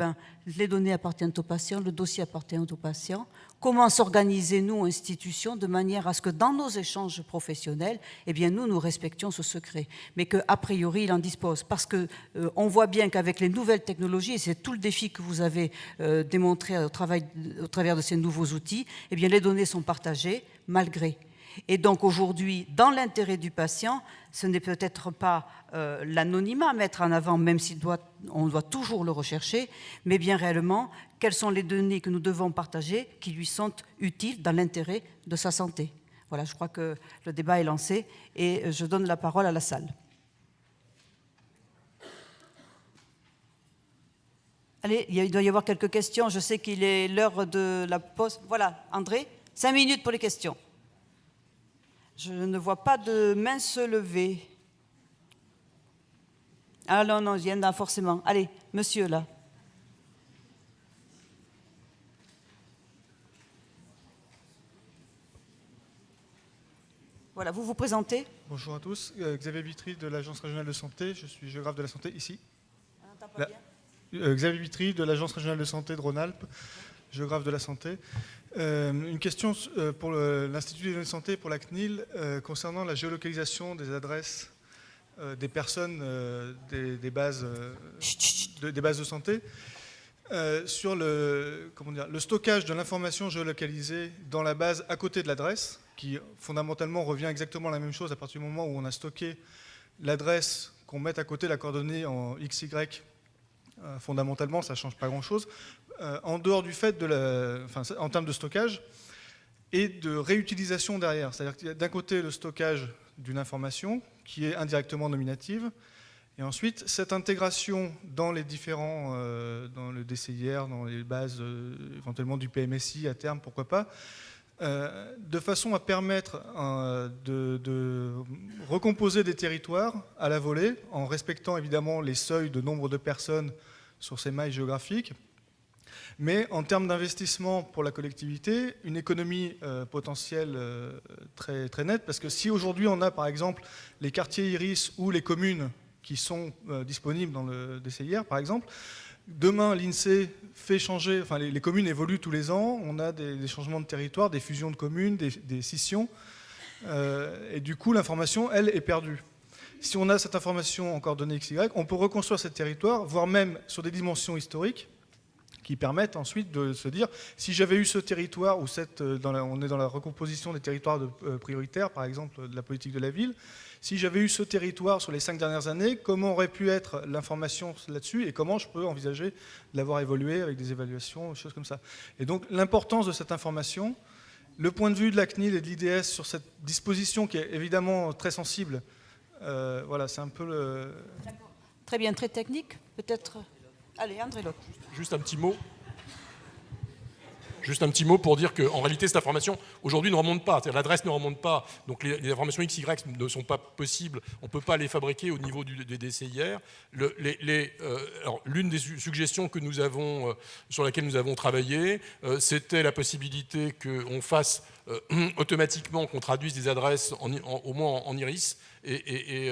les données appartiennent aux patients, le dossier appartient aux patients. Comment s'organiser, nous, institutions, de manière à ce que dans nos échanges professionnels, eh bien, nous respections ce secret, mais qu'a priori, il en dispose. Parce qu'on voit bien qu'avec les nouvelles technologies, et c'est tout le défi que vous avez démontré au travers de ces nouveaux outils, eh bien, les données sont partagées malgré. Et donc aujourd'hui, dans l'intérêt du patient, ce n'est peut-être pas l'anonymat à mettre en avant, même si on doit toujours le rechercher, mais bien réellement, quelles sont les données que nous devons partager qui lui sont utiles dans l'intérêt de sa santé. Voilà, je crois que le débat est lancé et je donne la parole à la salle. Allez, il doit y avoir quelques questions. Je sais qu'il est l'heure de la pause. Voilà, André, 5 minutes pour les questions. Je ne vois pas de main se lever. Ah non, il y en a forcément. Allez, monsieur, là. Voilà, vous vous présentez. Bonjour à tous. Xavier Vitry de l'Agence régionale de santé. Je suis géographe de la santé ici. On n'entend pas bien. Xavier Vitry de l'Agence régionale de santé de Rhône-Alpes, géographe de la santé. Une question pour l'Institut des données de santé, pour la CNIL, concernant la géolocalisation des adresses des personnes des bases de santé, sur le stockage de l'information géolocalisée dans la base à côté de l'adresse, qui fondamentalement revient exactement à la même chose à partir du moment où on a stocké l'adresse, qu'on mette à côté la coordonnée en XY. Fondamentalement, ça ne change pas grand-chose. En dehors du fait en termes de stockage et de réutilisation derrière. C'est-à-dire qu'il y a d'un côté le stockage d'une information qui est indirectement nominative, et ensuite cette intégration dans les différents, dans le DCIR, dans les bases éventuellement du PMSI à terme, pourquoi pas, de façon à permettre de recomposer des territoires à la volée, en respectant évidemment les seuils de nombre de personnes sur ces mailles géographiques. Mais en termes d'investissement pour la collectivité, une économie potentielle très, très nette, parce que si aujourd'hui on a par exemple les quartiers IRIS ou les communes qui sont disponibles dans le DCIR par exemple, demain l'INSEE fait changer, enfin les communes évoluent tous les ans, on a des changements de territoire, des fusions de communes, des scissions, et du coup l'information, elle, est perdue. Si on a cette information en coordonnées XY, on peut reconstruire ce territoire, voire même sur des dimensions historiques, qui permettent ensuite de se dire, si j'avais eu ce territoire, ou on est dans la recomposition des territoires prioritaires, par exemple de la politique de la ville, si j'avais eu ce territoire sur les 5 dernières années, comment aurait pu être l'information là-dessus et comment je peux envisager de l'avoir évolué avec des évaluations, des choses comme ça. Et donc l'importance de cette information, le point de vue de la CNIL et de l'IDS sur cette disposition qui est évidemment très sensible, voilà, c'est un peu le... Très bien, très technique, peut-être. Allez, André Lotte. Juste un petit mot. Juste un petit mot pour dire qu'en réalité, cette information, aujourd'hui, ne remonte pas. C'est-à-dire l'adresse ne remonte pas. Donc les informations XY ne sont pas possibles. On ne peut pas les fabriquer au niveau des DCIR. L'une des suggestions que nous avons, sur laquelle nous avons travaillé, c'était la possibilité qu'on fasse automatiquement, qu'on traduise des adresses au moins en iris, et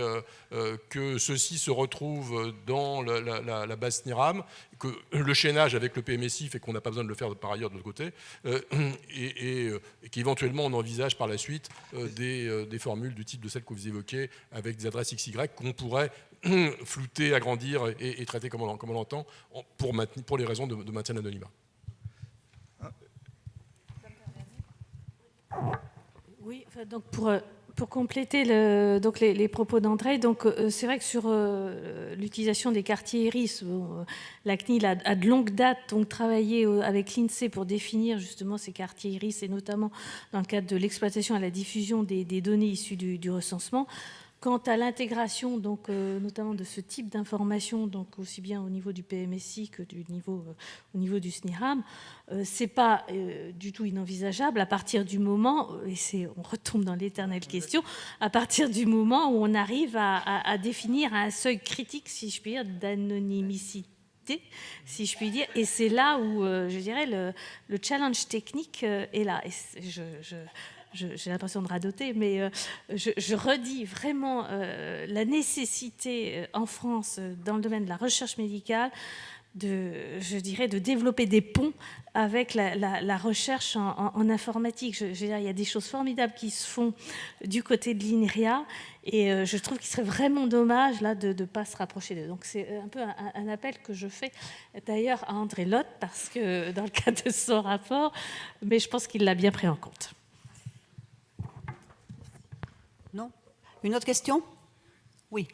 que ceci se retrouve dans la base SNIRAM, que le chaînage avec le PMSI fait qu'on n'a pas besoin de le faire par ailleurs de l'autre côté, et qu'éventuellement on envisage par la suite des formules du type de celles que vous évoquez, avec des adresses XY qu'on pourrait flouter, agrandir et traiter comme on l'entend, pour les raisons de maintien d'anonymat. Oui, donc pour compléter les propos d'André, c'est vrai que sur l'utilisation des quartiers iris, la CNIL a de longue date donc travaillé avec l'INSEE pour définir justement ces quartiers iris, et notamment dans le cadre de l'exploitation et la diffusion des données issues du recensement. Quant à l'intégration, notamment de ce type d'information, donc aussi bien au niveau du PMSI que au niveau du SNIRAM, c'est pas du tout inenvisageable à partir du moment, et on retombe dans l'éternelle question, à partir du moment où on arrive à définir un seuil critique, si je puis dire, d'anonymicité, si je puis dire, et c'est là où, je dirais, le challenge technique est là. Et j'ai l'impression de radoter, mais je redis vraiment la nécessité en France, dans le domaine de la recherche médicale, de développer des ponts avec la recherche en informatique. Je veux dire, il y a des choses formidables qui se font du côté de l'INRIA, et je trouve qu'il serait vraiment dommage là, de ne pas se rapprocher d'eux. Donc c'est un peu un appel que je fais d'ailleurs à André Lotte, parce que dans le cadre de son rapport, mais je pense qu'il l'a bien pris en compte. Non ? Une autre question ? Oui.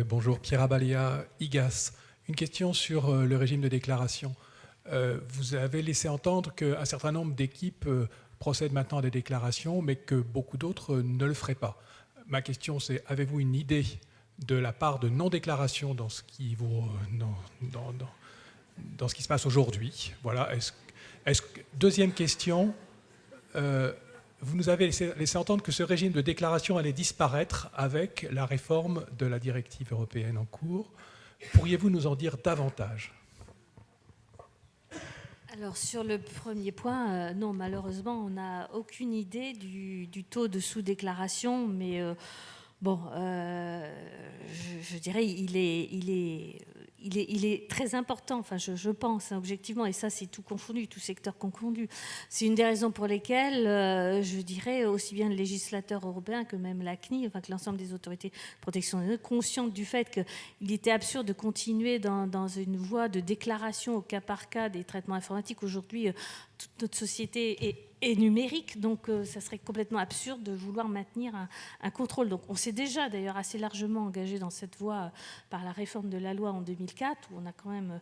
Bonjour, Pierre Abalia, IGAS. Une question sur le régime de déclaration. Vous avez laissé entendre qu'un certain nombre d'équipes procèdent maintenant à des déclarations, mais que beaucoup d'autres ne le feraient pas. Ma question, c'est, avez-vous une idée de la part de non-déclaration dans ce qui se passe aujourd'hui ? Voilà. Deuxième question. Vous nous avez laissé entendre que ce régime de déclaration allait disparaître avec la réforme de la directive européenne en cours. Pourriez-vous nous en dire davantage ? Alors sur le premier point, non, malheureusement, on n'a aucune idée du taux de sous-déclaration, mais je dirais il est très important, enfin je pense, objectivement, et ça c'est tout confondu, tout secteur confondu. C'est une des raisons pour lesquelles, je dirais, aussi bien le législateur européen que même la CNIL, enfin que l'ensemble des autorités de protection des données, conscientes du fait qu'il était absurde de continuer dans une voie de déclaration au cas par cas des traitements informatiques. Aujourd'hui, toute notre société est numérique, donc ça serait complètement absurde de vouloir maintenir un contrôle. Donc on s'est déjà d'ailleurs assez largement engagé dans cette voie par la réforme de la loi en 2004, où on a quand même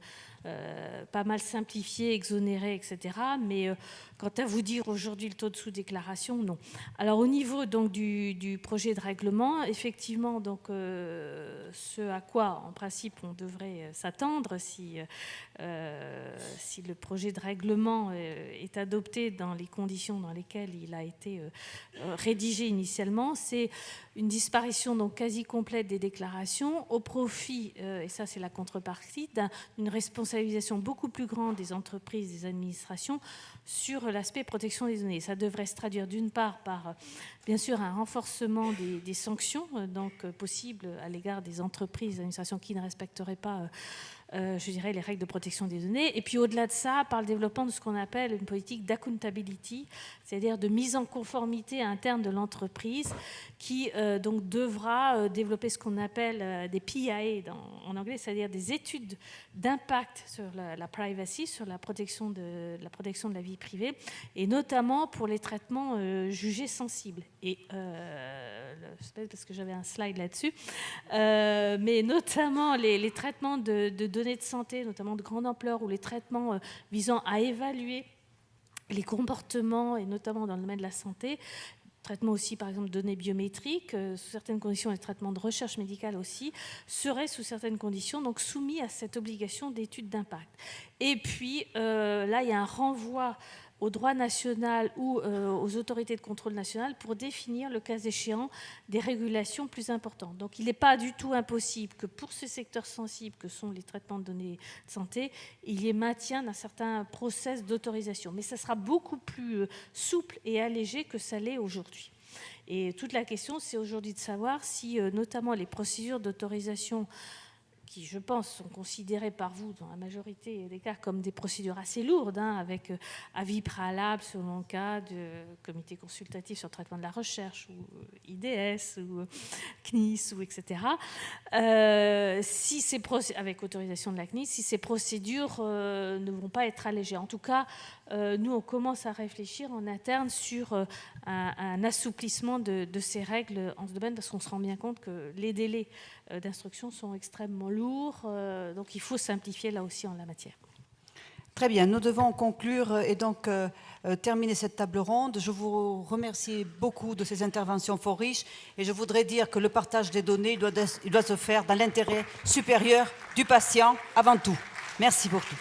pas mal simplifié, exonéré, etc. Mais quant à vous dire aujourd'hui le taux de sous-déclaration, non. Alors au niveau donc du projet de règlement, effectivement, donc ce à quoi en principe on devrait s'attendre si le projet de règlement est adopté dans les conditions dans lesquelles il a été rédigé initialement, c'est une disparition donc quasi complète des déclarations au profit, et ça c'est la contrepartie, d'une responsabilisation beaucoup plus grande des entreprises, des administrations sur l'aspect protection des données. Ça devrait se traduire d'une part par, bien sûr, un renforcement des sanctions donc possibles à l'égard des entreprises, des administrations qui ne respecteraient pas je dirais, les règles de protection des données. Et puis au-delà de ça, par le développement de ce qu'on appelle une politique d'accountability, c'est-à-dire de mise en conformité interne de l'entreprise, qui donc devra développer ce qu'on appelle des PIA en anglais, c'est-à-dire des études d'impact sur la privacy, sur la protection de la vie privée, et notamment pour les traitements jugés sensibles. Et parce que j'avais un slide là-dessus, mais notamment les traitements de données de santé, notamment de grande ampleur, ou les traitements visant à évaluer les comportements, et notamment dans le domaine de la santé, traitements aussi, par exemple, de données biométriques, sous certaines conditions, les traitements de recherche médicale aussi, seraient sous certaines conditions donc soumis à cette obligation d'étude d'impact. Et puis, là, il y a un renvoi au droit national ou aux autorités de contrôle national pour définir, le cas échéant, des régulations plus importantes. Donc il n'est pas du tout impossible que pour ce secteur sensible que sont les traitements de données de santé, il y ait maintien d'un certain process d'autorisation. Mais ça sera beaucoup plus souple et allégé que ça l'est aujourd'hui. Et toute la question, c'est aujourd'hui de savoir si notamment les procédures d'autorisation qui, je pense, sont considérées par vous, dans la majorité des cas, comme des procédures assez lourdes, avec avis préalable, selon le cas, du comité consultatif sur le traitement de la recherche, ou IDS, ou CNIS, ou etc. Avec autorisation de la CNIS, si ces procédures ne vont pas être allégées. En tout cas, nous, on commence à réfléchir en interne sur un assouplissement de ces règles en ce domaine, parce qu'on se rend bien compte que les délais d'instruction sont extrêmement lourds, donc il faut simplifier là aussi en la matière. Très bien, nous devons conclure et donc terminer cette table ronde. Je vous remercie beaucoup de ces interventions fort riches, et je voudrais dire que le partage des données il doit se faire dans l'intérêt supérieur du patient avant tout. Merci pour tout.